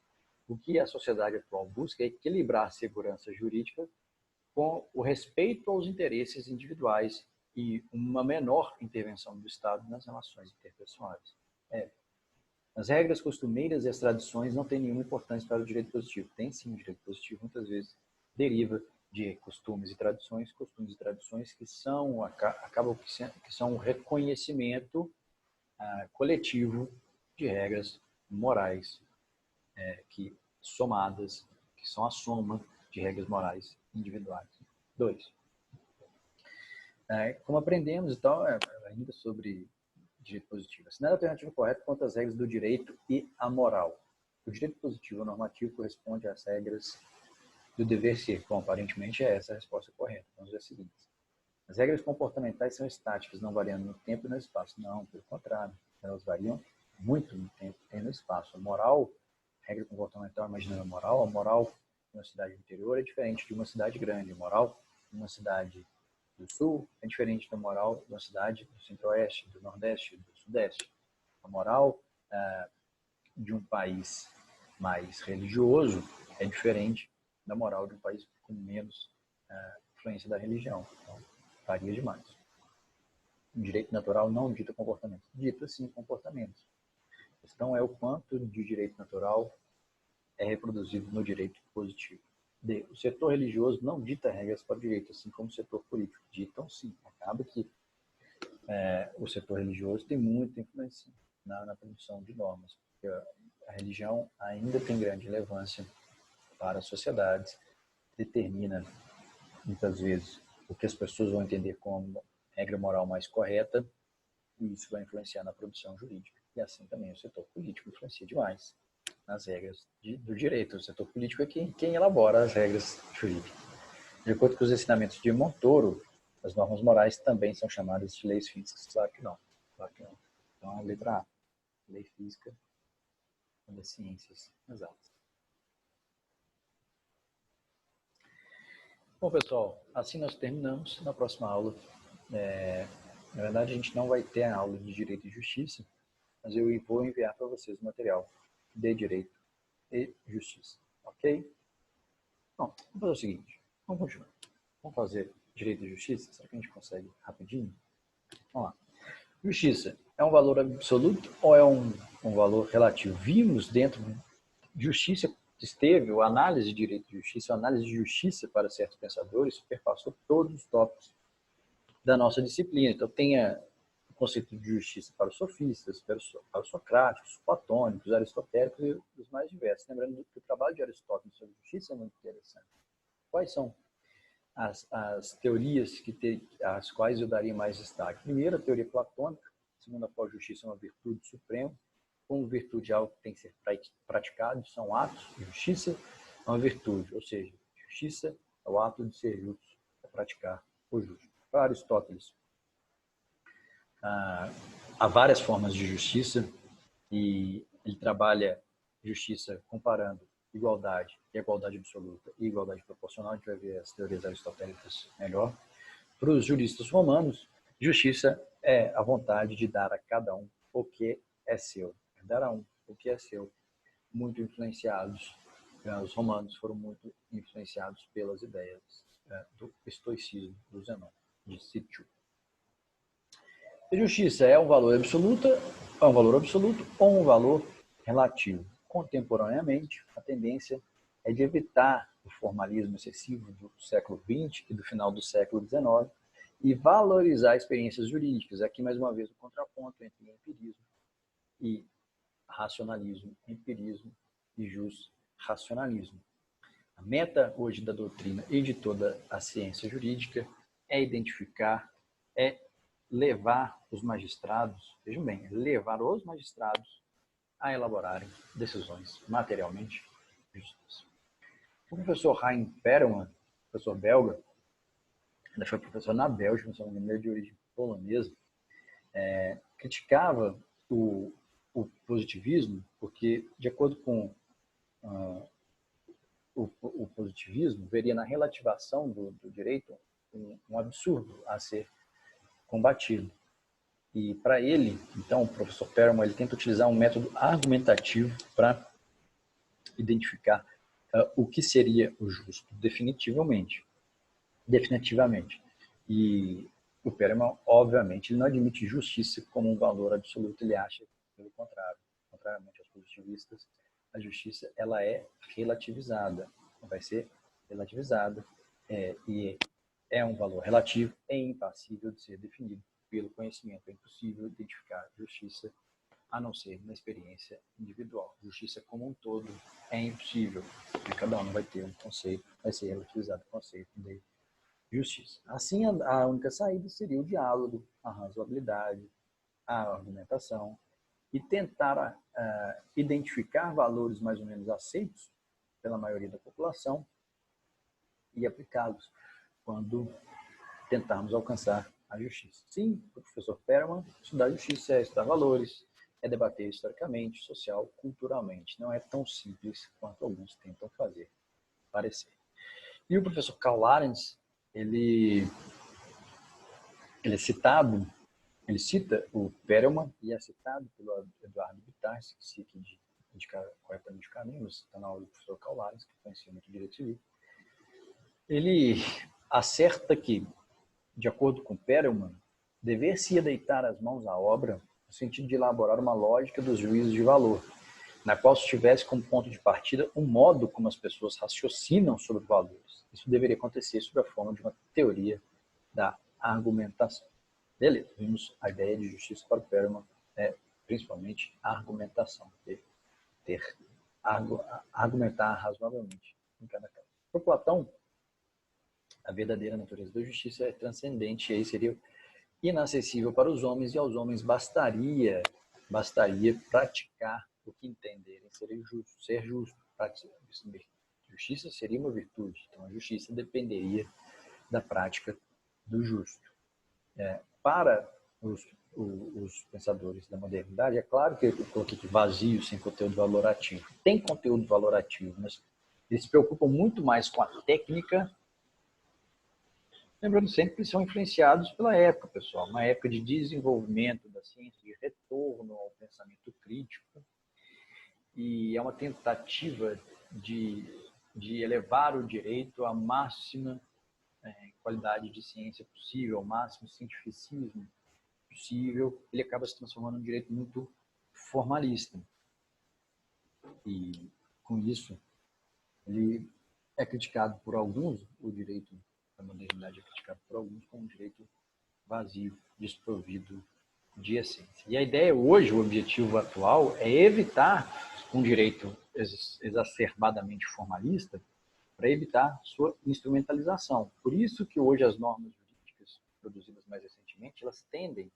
O que a sociedade atual busca é equilibrar a segurança jurídica com o respeito aos interesses individuais e uma menor intervenção do Estado nas relações interpessoais. As regras costumeiras e as tradições não têm nenhuma importância para o direito positivo. Tem sim, o direito positivo muitas vezes deriva de costumes e tradições que são, acabam que são um reconhecimento coletivo de regras morais que somadas, que são a soma de regras morais individuais. 2. Como aprendemos, então, ainda sobre direito positivo. Assinale a alternativa correta quanto às regras do direito e a moral. O direito positivo normativo corresponde às regras do dever ser. Bom, aparentemente é essa a resposta correta. Vamos ver as seguintes. As regras comportamentais são estáticas, não variando no tempo e no espaço. Não, pelo contrário. Elas variam muito no tempo e no espaço. A moral, a regra comportamental, imaginando a moral de uma cidade interior é diferente de uma cidade grande. A moral de uma cidade do sul é diferente da moral de uma cidade do centro-oeste, do nordeste, do sudeste. A moral de um país mais religioso é diferente da moral de um país com menos influência da religião. Então, varia demais. O direito natural não dita comportamento. Dita, sim, comportamentos. A questão é o quanto de direito natural é reproduzido no direito positivo. D. O setor religioso não dita regras para o direito, assim como o setor político. Ditam, sim. Acaba que o setor religioso tem muita influência na produção de normas, porque a religião ainda tem grande relevância para as sociedades, determina, muitas vezes, o que as pessoas vão entender como regra moral mais correta, e isso vai influenciar na produção jurídica. E assim também o setor político influencia demais nas regras do direito. O setor político é quem elabora as regras jurídicas. De acordo com os ensinamentos de Montoro, as normas morais também são chamadas de leis físicas. Claro que não. Claro que não. Então, a letra A, lei física das ciências exatas. Bom, pessoal, assim nós terminamos. Na próxima aula, na verdade, a gente não vai ter a aula de Direito e Justiça, mas eu vou enviar para vocês o material de Direito e Justiça, ok? Bom, vamos fazer o seguinte, vamos continuar. Vamos fazer Direito e Justiça? Será que a gente consegue rapidinho? Vamos lá. Justiça é um valor absoluto ou é um valor relativo? Vimos dentro de justiça esteve, a análise de direito e justiça, a análise de justiça para certos pensadores superpassou todos os tópicos da nossa disciplina. Então, tem o conceito de justiça para os sofistas, para os socráticos, platônicos, aristotélicos e os mais diversos. Lembrando que o trabalho de Aristóteles sobre justiça é muito interessante. Quais são as teorias às quais eu daria mais destaque? Primeiro, a teoria platônica, segundo a qual a justiça é uma virtude suprema, como virtude algo que tem que ser praticado, são atos. Justiça é uma virtude, ou seja, justiça é o ato de ser justo, é praticar o justo. Para Aristóteles, há várias formas de justiça e ele trabalha justiça comparando igualdade e igualdade absoluta e igualdade proporcional. A gente vai ver as teorias aristotélicas melhor. Para os juristas romanos, justiça é a vontade de dar a cada um o que é seu. Dar a um o que é seu. Muito influenciados, os romanos foram muito influenciados pelas ideias do estoicismo do Zenão, de Cítio. A justiça é um valor absoluto ou um valor relativo? Contemporaneamente, a tendência é de evitar o formalismo excessivo do século XX e do final do século XIX e valorizar experiências jurídicas. Aqui, mais uma vez, o contraponto entre empirismo e racionalismo, empirismo e racionalismo. A meta hoje da doutrina e de toda a ciência jurídica é identificar, é levar os magistrados, vejam bem, levar os magistrados a elaborarem decisões materialmente justas. O professor Hein Perelman, professor belga, ele foi professor na Bélgica, se não me engano, ele é de origem polonesa, criticava o positivismo, porque, de acordo com o positivismo, veria na relativação do direito um absurdo a ser combatido. E, para ele, então, o professor Perelman, ele tenta utilizar um método argumentativo para identificar o que seria o justo, definitivamente. E o Perelman, obviamente, ele não admite justiça como um valor absoluto, ele acha, pelo contrário, contrariamente aos positivistas, a justiça ela é relativizada, vai ser relativizada, e é um valor relativo, é impassível de ser definido pelo conhecimento. É impossível identificar justiça a não ser na experiência individual. Justiça como um todo é impossível, e cada um vai ter um conceito, vai ser relativizado o conceito de justiça. Assim, a única saída seria o diálogo, a razoabilidade, a argumentação, e tentar identificar valores mais ou menos aceitos pela maioria da população e aplicá-los quando tentarmos alcançar a justiça. Sim, o professor Perelman, estudar justiça é estudar valores, é debater historicamente, social, culturalmente. Não é tão simples quanto alguns tentam fazer parecer. E o professor Karl Lahrens, ele é citado, ele cita o Perelman e é citado pelo Eduardo Bittar, esqueci aqui de indicar corretamente o caminho, mas está na aula do professor Karl Lahrens, que conhecia muito direito civil. Ele acerta que, de acordo com Perelman, dever-se deitar as mãos à obra no sentido de elaborar uma lógica dos juízos de valor, na qual se tivesse como ponto de partida o modo como as pessoas raciocinam sobre valores. Isso deveria acontecer sob a forma de uma teoria da argumentação. Beleza, vimos a ideia de justiça para o Perelman, principalmente a argumentação, argumentar razoavelmente em cada caso. Para Platão, a verdadeira natureza da justiça é transcendente, e aí seria inacessível para os homens, e aos homens bastaria praticar o que entenderem ser justo. Justiça seria uma virtude, então a justiça dependeria da prática do justo. Para os pensadores da modernidade, é claro que eu coloquei aqui vazio, sem conteúdo valorativo. Tem conteúdo valorativo, mas eles se preocupam muito mais com a técnica. Lembrando sempre que são influenciados pela época, pessoal. Uma época de desenvolvimento da ciência, de retorno ao pensamento crítico. E é uma tentativa de elevar o direito à máxima qualidade de ciência possível, ao máximo cientificismo possível. Ele acaba se transformando em um direito muito formalista. E, com isso, ele é criticado por alguns, o direito da modernidade é criticado por alguns como um direito vazio, desprovido de essência. E a ideia hoje, o objetivo atual, é evitar um direito exacerbadamente formalista para evitar sua instrumentalização. Por isso que hoje as normas jurídicas produzidas mais recentemente, elas tendem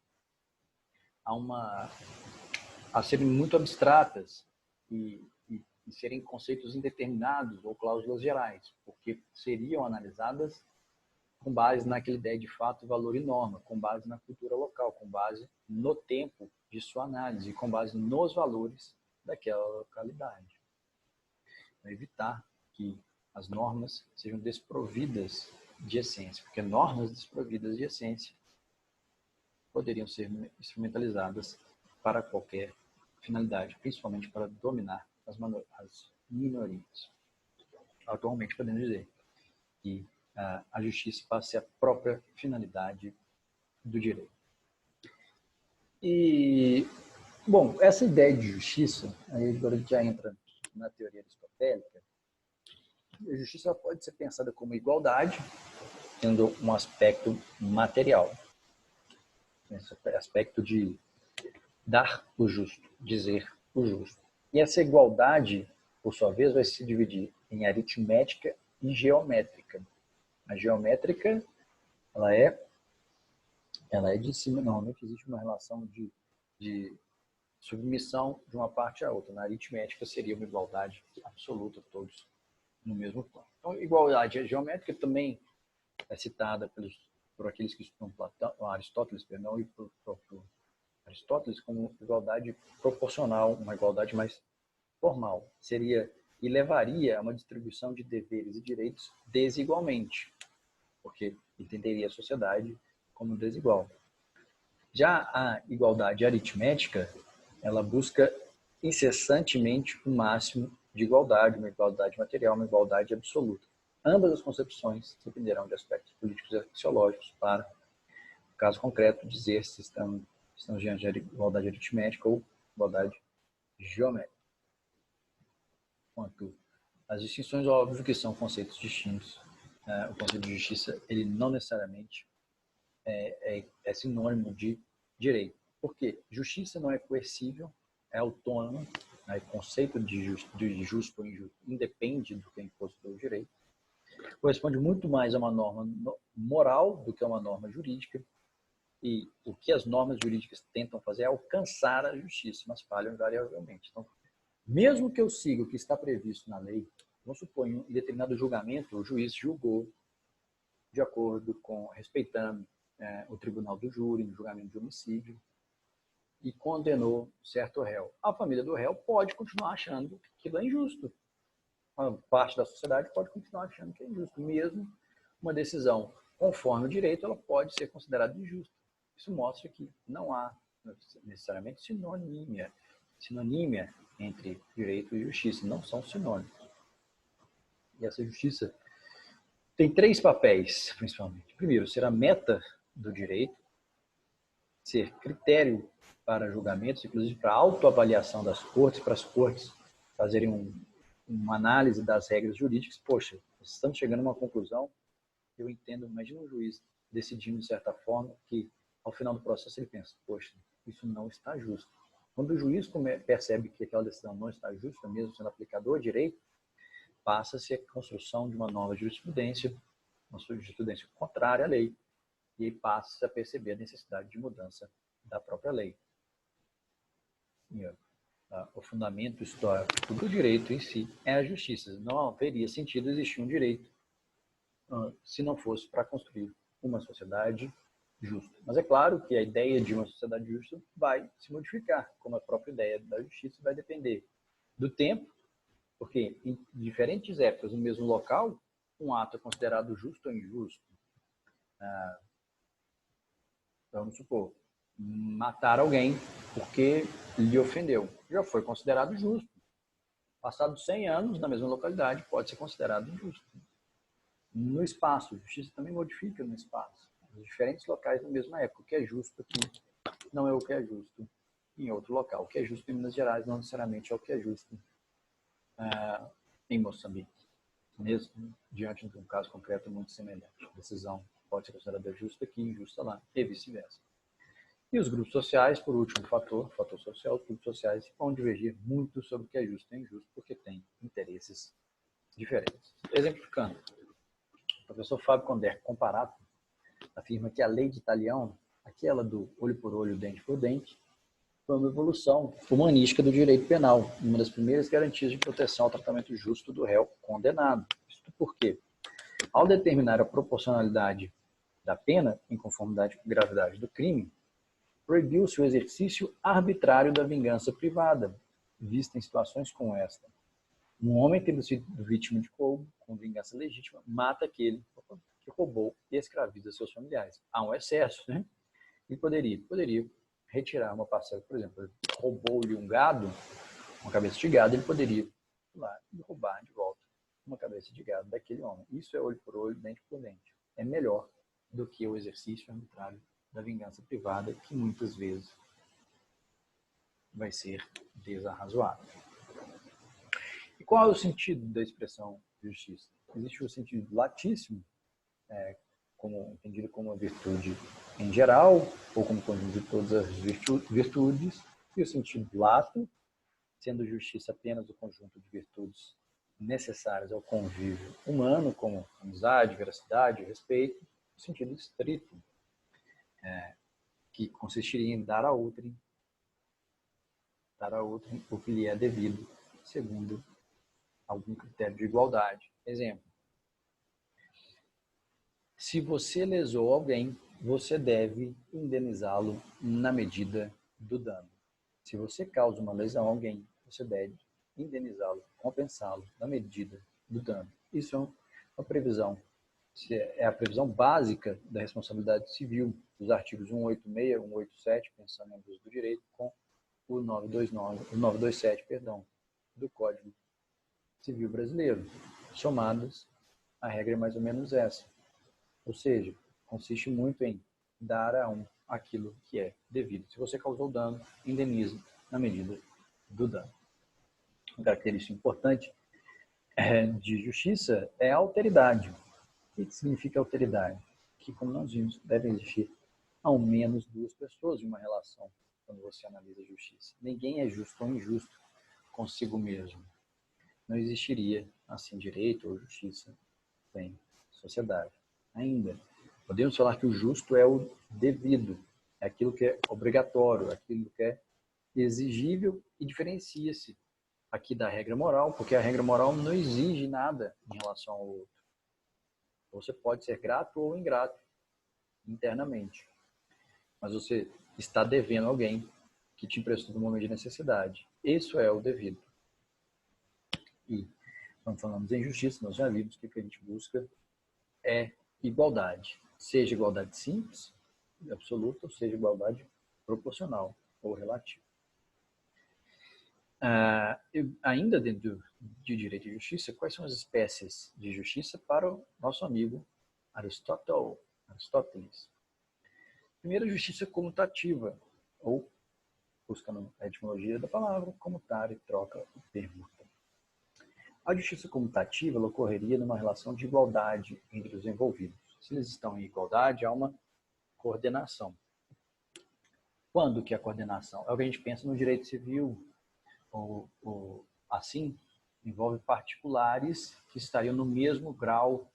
a serem muito abstratas e serem conceitos indeterminados ou cláusulas gerais, porque seriam analisadas com base naquela ideia de fato, valor e norma, com base na cultura local, com base no tempo de sua análise, com base nos valores daquela localidade. Para evitar que as normas sejam desprovidas de essência, porque normas desprovidas de essência poderiam ser instrumentalizadas para qualquer finalidade, principalmente para dominar as minorias. Atualmente, podemos dizer que a justiça passa a ser a própria finalidade do direito. E, bom, essa ideia de justiça, aí agora a gente já entra na teoria aristotélica, A justiça pode ser pensada como igualdade, tendo um aspecto material, esse aspecto de dar o justo, dizer o justo. E essa igualdade, por sua vez, vai se dividir em aritmética e geométrica. A geométrica, ela é de cima, normalmente existe uma relação de submissão de uma parte à outra. Na aritmética seria uma igualdade absoluta, todos no mesmo plano. Então, igualdade geométrica também é citada por aqueles que estudam Aristóteles, e por próprio Aristóteles como igualdade proporcional, uma igualdade mais formal. E levaria a uma distribuição de deveres e direitos desigualmente, porque entenderia a sociedade como desigual. Já a igualdade aritmética, ela busca incessantemente o máximo de igualdade, uma igualdade material, uma igualdade absoluta. Ambas as concepções dependerão de aspectos políticos e axiológicos para, no caso concreto, dizer se estamos diante de igualdade aritmética ou igualdade geométrica. Quanto às distinções, óbvio que são conceitos distintos. O conceito de justiça, ele não necessariamente é sinônimo de direito. Por quê? Justiça não é coercível, é autônoma, o conceito de justo ou injusto independe do que é imposto pelo direito. Corresponde muito mais a uma norma moral do que a uma norma jurídica. E o que as normas jurídicas tentam fazer é alcançar a justiça, mas falham invariavelmente. Então, mesmo que eu siga o que está previsto na lei, vamos supor, em determinado julgamento, o juiz julgou de acordo com, respeitando o tribunal do júri, no julgamento de homicídio, e condenou certo réu. A família do réu pode continuar achando que aquilo é injusto. Uma parte da sociedade pode continuar achando que é injusto. Mesmo uma decisão conforme o direito, ela pode ser considerada injusta. Isso mostra que não há necessariamente sinonímia entre direito e justiça. Não são sinônimos. E essa justiça tem 3 papéis, principalmente. Primeiro, ser a meta do direito, ser critério para julgamentos, inclusive para autoavaliação das cortes, para as cortes fazerem uma análise das regras jurídicas. Poxa, estamos chegando a uma conclusão, eu entendo, imagina um juiz decidindo de certa forma que, ao final do processo, ele pensa, poxa, isso não está justo. Quando o juiz percebe que aquela decisão não está justa, mesmo sendo aplicador de direito, passa-se a construção de uma nova jurisprudência, uma jurisprudência contrária à lei, e aí passa-se a perceber a necessidade de mudança da própria lei. O fundamento histórico do direito em si é a justiça. Não haveria sentido existir um direito se não fosse para construir uma sociedade justa. Mas é claro que a ideia de uma sociedade justa vai se modificar, como a própria ideia da justiça vai depender do tempo, porque em diferentes épocas, no mesmo local, um ato é considerado justo ou injusto. Vamos supor, matar alguém porque lhe ofendeu. Já foi considerado justo. Passados 100 anos, na mesma localidade, pode ser considerado injusto. No espaço, a justiça também modifica no espaço. Nos diferentes locais na mesma época. O que é justo aqui não é o que é justo em outro local. O que é justo em Minas Gerais não necessariamente é o que é justo em Moçambique. Mesmo diante de um caso concreto muito semelhante. A decisão pode ser considerada justa aqui, injusta lá, e vice-versa. E os grupos sociais, por último fator social, os grupos sociais vão divergir muito sobre o que é justo e injusto, porque têm interesses diferentes. Exemplificando, o professor Fábio Conder Comparato afirma que a lei de Italião, aquela do olho por olho, dente por dente, foi uma evolução humanística do direito penal, uma das primeiras garantias de proteção ao tratamento justo do réu condenado. Isso por quê? Ao determinar a proporcionalidade da pena, em conformidade com a gravidade do crime, proibiu-se o exercício arbitrário da vingança privada, vista em situações como esta. Um homem, tendo sido vítima de roubo, com vingança legítima, mata aquele que roubou e escraviza seus familiares. Há um excesso, né? E poderia retirar uma parcela, por exemplo, roubou-lhe um gado, uma cabeça de gado, ele poderia ir lá e roubar de volta uma cabeça de gado daquele homem. Isso é olho por olho, dente por dente. É melhor do que o exercício arbitrário da vingança privada, que muitas vezes vai ser desarrazoado. E qual é o sentido da expressão justiça? Existe o sentido latíssimo, como entendido como a virtude em geral, ou como conjunto de todas as virtudes, e o sentido lato, sendo justiça apenas o conjunto de virtudes necessárias ao convívio humano, como amizade, veracidade, respeito, no sentido estrito, que consistiria em dar a outrem o que lhe é devido, segundo algum critério de igualdade. Exemplo: se você lesou alguém, você deve indenizá-lo na medida do dano. Se você causa uma lesão a alguém, você deve indenizá-lo, compensá-lo na medida do dano. Isso é uma previsão, é a previsão básica da responsabilidade civil, dos artigos 186, 187, pensando em ambos do direito, com o 927, do Código Civil Brasileiro. Somadas, a regra é mais ou menos essa. Ou seja, consiste muito em dar a um aquilo que é devido. Se você causou dano, indenize na medida do dano. Uma característica importante de justiça é a alteridade. O que significa alteridade? Que, como nós vimos, deve existir ao menos duas pessoas em uma relação quando você analisa a justiça. Ninguém é justo ou injusto consigo mesmo. Não existiria, assim, direito ou justiça sem sociedade. Ainda, podemos falar que o justo é o devido, é aquilo que é obrigatório, aquilo que é exigível e diferencia-se aqui da regra moral, porque a regra moral não exige nada em relação ao outro. Você pode ser grato ou ingrato internamente, mas você está devendo alguém que te emprestou no momento de necessidade. Isso é o devido. E quando falamos em justiça, nós já vimos que o que a gente busca é igualdade, seja igualdade simples, absoluta, ou seja igualdade proporcional ou relativa. Ainda dentro de direito e justiça, quais são as espécies de justiça para o nosso amigo Aristóteles? Primeiro, justiça comutativa, ou, buscando a etimologia da palavra, comutar e troca e permuta. A justiça comutativa ela ocorreria numa relação de igualdade entre os envolvidos. Se eles estão em igualdade, há uma coordenação. Quando que a coordenação? É o que a gente pensa no direito civil, ou assim, envolve particulares que estariam no mesmo grau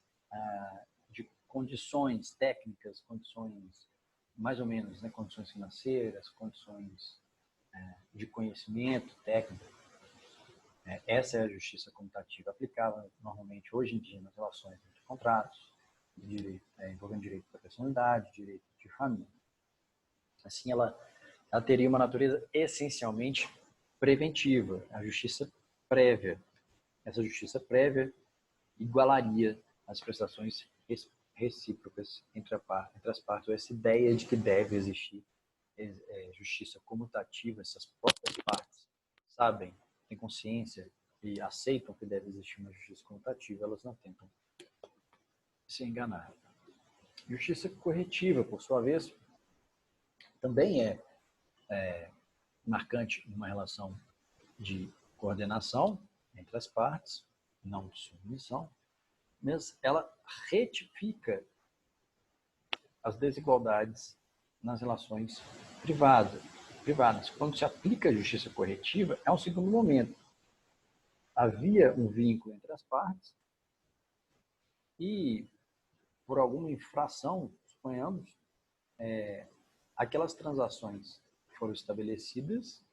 de condições técnicas, condições mais ou menos, né, condições financeiras, condições de conhecimento técnico. Essa é a justiça comutativa, aplicável normalmente hoje em dia nas relações entre contratos, envolvendo direito da personalidade, direito de família. Assim, ela teria uma natureza essencialmente preventiva, a justiça prévia. Essa justiça prévia igualaria as prestações recíprocas entre as partes, ou essa ideia de que deve existir justiça comutativa, essas próprias partes sabem, têm consciência e aceitam que deve existir uma justiça comutativa, elas não tentam se enganar. Justiça corretiva, por sua vez, também é marcante numa relação de coordenação entre as partes, não de submissão, mas ela retifica as desigualdades nas relações privadas. Quando se aplica a justiça corretiva, é um segundo momento. Havia um vínculo entre as partes e, por alguma infração, suponhamos, aquelas transações que foram estabelecidas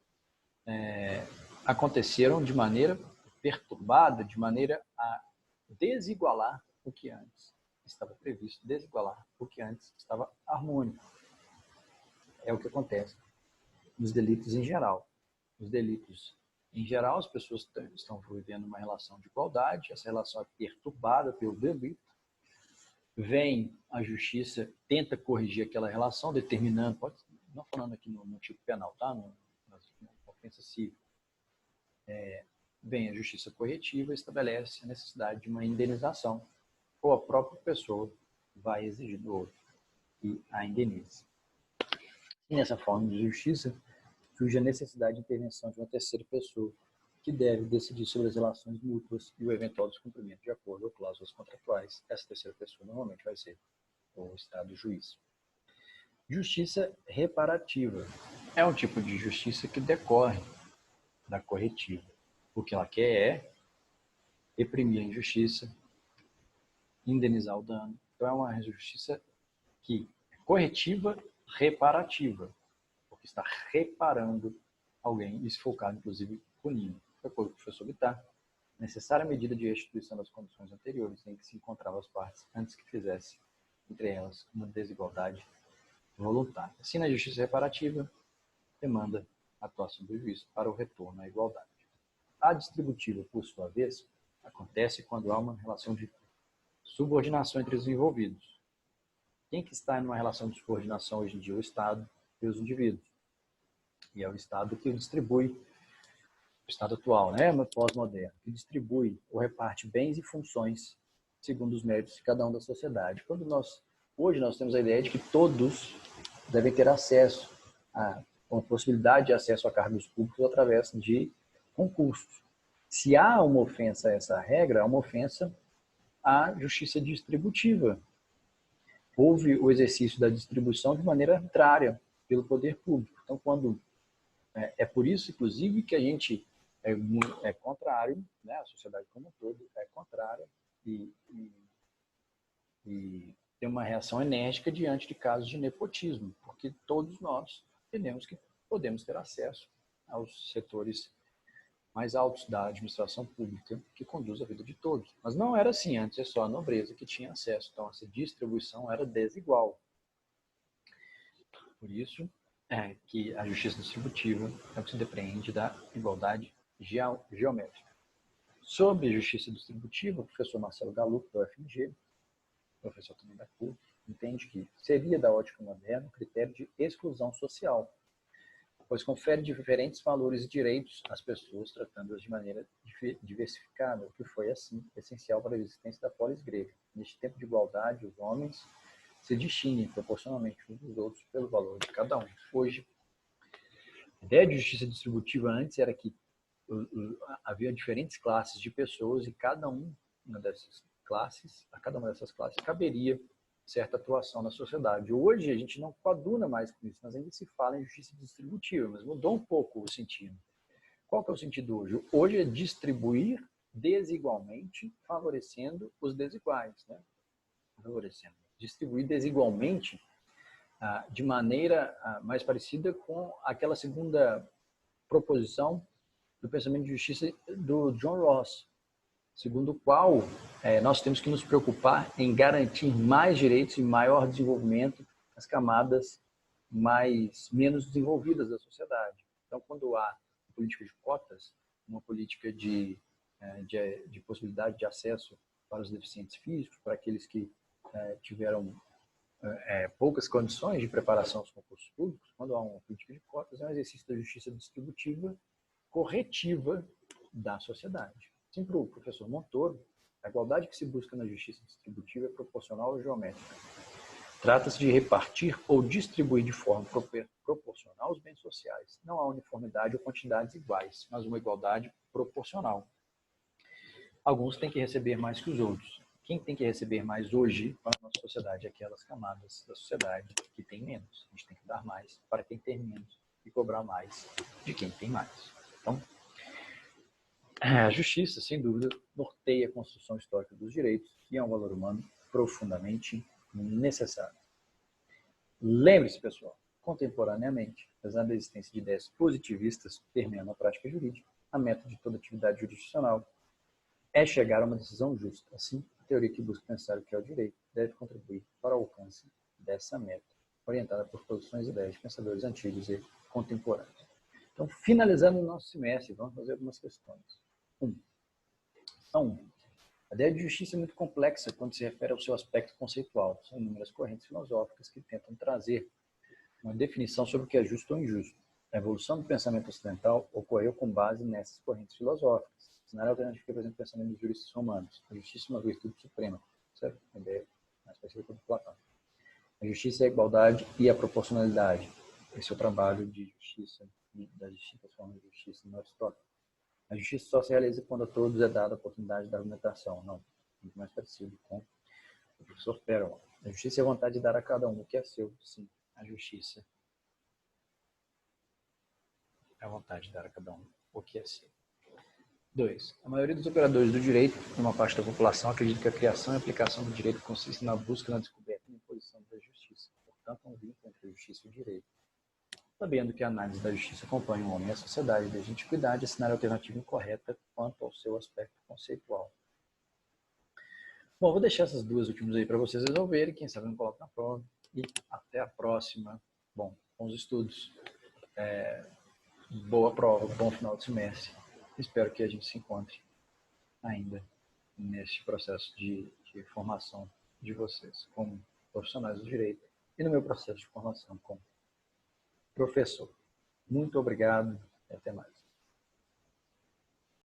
aconteceram de maneira perturbada, de maneira a desigualar o que antes estava previsto, desigualar o que antes estava harmônico. É o que acontece nos delitos em geral. Os delitos em geral, as pessoas estão vivendo uma relação de igualdade, essa relação é perturbada pelo delito, vem a justiça, tenta corrigir aquela relação, determinando, não falando aqui no tipo penal, tá? Na ofensa civil. Vem a justiça corretiva e estabelece a necessidade de uma indenização, ou a própria pessoa vai exigir do outro que a indenize. E nessa forma de justiça surge a necessidade de intervenção de uma terceira pessoa, que deve decidir sobre as relações mútuas e o eventual descumprimento de acordo ou cláusulas contratuais. Essa terceira pessoa normalmente vai ser o Estado juiz. Justiça reparativa é um tipo de justiça que decorre da corretiva. O que ela quer é reprimir a injustiça, indenizar o dano. Então, é uma justiça que é corretiva, reparativa, porque está reparando alguém, e se for o caso, inclusive, punindo. De acordo com o professor Bittar, necessária medida de restituição das condições anteriores em que se encontravam as partes antes que fizesse, entre elas, uma desigualdade voluntária. Assim, na justiça reparativa, demanda a atuação do juiz para o retorno à igualdade. A distributiva, por sua vez, acontece quando há uma relação de subordinação entre os envolvidos. Quem que está em uma relação de subordinação hoje em dia? O Estado e os indivíduos. E é o Estado que distribui, o Estado atual, né, pós-moderno, que distribui ou reparte bens e funções segundo os méritos de cada um da sociedade. Hoje nós temos a ideia de que todos devem ter acesso uma possibilidade de acesso a cargos públicos através de concursos. Se há uma ofensa a essa regra, há uma ofensa à justiça distributiva. Houve o exercício da distribuição de maneira arbitrária pelo poder público. Então, é por isso, inclusive, que a gente é contrário, né, a sociedade como um todo é contrária e tem uma reação enérgica diante de casos de nepotismo, porque todos nós entendemos que podemos ter acesso aos setores mais altos da administração pública que conduz a vida de todos. Mas não era assim, antes é só a nobreza que tinha acesso, então essa distribuição era desigual. Por isso que a justiça distributiva é o que se depreende da igualdade geométrica. Sobre justiça distributiva, o professor Marcelo Galup, da UFMG, professor também da PUC, entende que seria da ótica moderna um critério de exclusão social, pois confere diferentes valores e direitos às pessoas, tratando-as de maneira diversificada, o que foi, assim, essencial para a existência da polis grega. Neste tempo de igualdade, os homens se distinguem proporcionalmente uns dos outros pelo valor de cada um. Hoje, a ideia de justiça distributiva antes era que havia diferentes classes de pessoas e a cada uma dessas classes caberia certa atuação na sociedade. Hoje a gente não coaduna mais com isso, mas ainda se fala em justiça distributiva, mas mudou um pouco o sentido. Qual que é o sentido hoje? Hoje é distribuir desigualmente, favorecendo os desiguais, né? Distribuir desigualmente de maneira mais parecida com aquela segunda proposição do pensamento de justiça do John Rawls, segundo o qual nós temos que nos preocupar em garantir mais direitos e maior desenvolvimento nas camadas menos desenvolvidas da sociedade. Então, quando há uma política de cotas, uma política de possibilidade de acesso para os deficientes físicos, para aqueles que tiveram poucas condições de preparação aos concursos públicos, quando há uma política de cotas, é um exercício da justiça distributiva corretiva da sociedade. Assim, para o professor Montoro, a igualdade que se busca na justiça distributiva é proporcional ou geométrica. Trata-se de repartir ou distribuir de forma proporcional os bens sociais. Não há uniformidade ou quantidades iguais, mas uma igualdade proporcional. Alguns têm que receber mais que os outros. Quem tem que receber mais hoje para a nossa sociedade? Aquelas camadas da sociedade que têm menos. A gente tem que dar mais para quem tem menos e cobrar mais de quem tem mais. Então, a justiça, sem dúvida, norteia a construção histórica dos direitos e é um valor humano profundamente necessário. Lembre-se, pessoal, contemporaneamente, apesar da existência de ideias positivistas permeando a prática jurídica, a meta de toda atividade jurisdicional é chegar a uma decisão justa. Assim, a teoria que busca pensar o que é o direito deve contribuir para o alcance dessa meta, orientada por posições e ideias de pensadores antigos e contemporâneos. Então, finalizando o nosso semestre, vamos fazer algumas questões. 1. A ideia de justiça é muito complexa quando se refere ao seu aspecto conceitual. São inúmeras correntes filosóficas que tentam trazer uma definição sobre o que é justo ou injusto. A evolução do pensamento ocidental ocorreu com base nessas correntes filosóficas. O cenário alternativo representa o pensamento dos juristas romanos. A justiça é uma virtude suprema. Certo? A ideia mais parecida com o Platão. A justiça é a igualdade e a proporcionalidade. Esse é o trabalho de justiça, das distintas formas de justiça no Aristóteles. A justiça só se realiza quando a todos é dada a oportunidade da argumentação. Não, muito mais parecido com o professor Perron. A justiça é a vontade de dar a cada um o que é seu. Sim, a justiça é a vontade de dar a cada um o que é seu. 2. A maioria dos operadores do direito, uma parte da população, acredita que a criação e a aplicação do direito consiste na busca, na descoberta e imposição da justiça. Portanto, um vínculo entre a justiça e o direito. Sabendo que a análise da justiça acompanha o homem e a sociedade desde a antiguidade, assinar a alternativa incorreta quanto ao seu aspecto conceitual. Bom, vou deixar essas duas últimas aí para vocês resolverem, quem sabe não coloca na prova. E até a próxima. Bom, bons estudos. Boa prova, bom final de semestre. Espero que a gente se encontre ainda nesse processo de formação de vocês como profissionais do direito e no meu processo de formação como professor. Muito obrigado e até mais.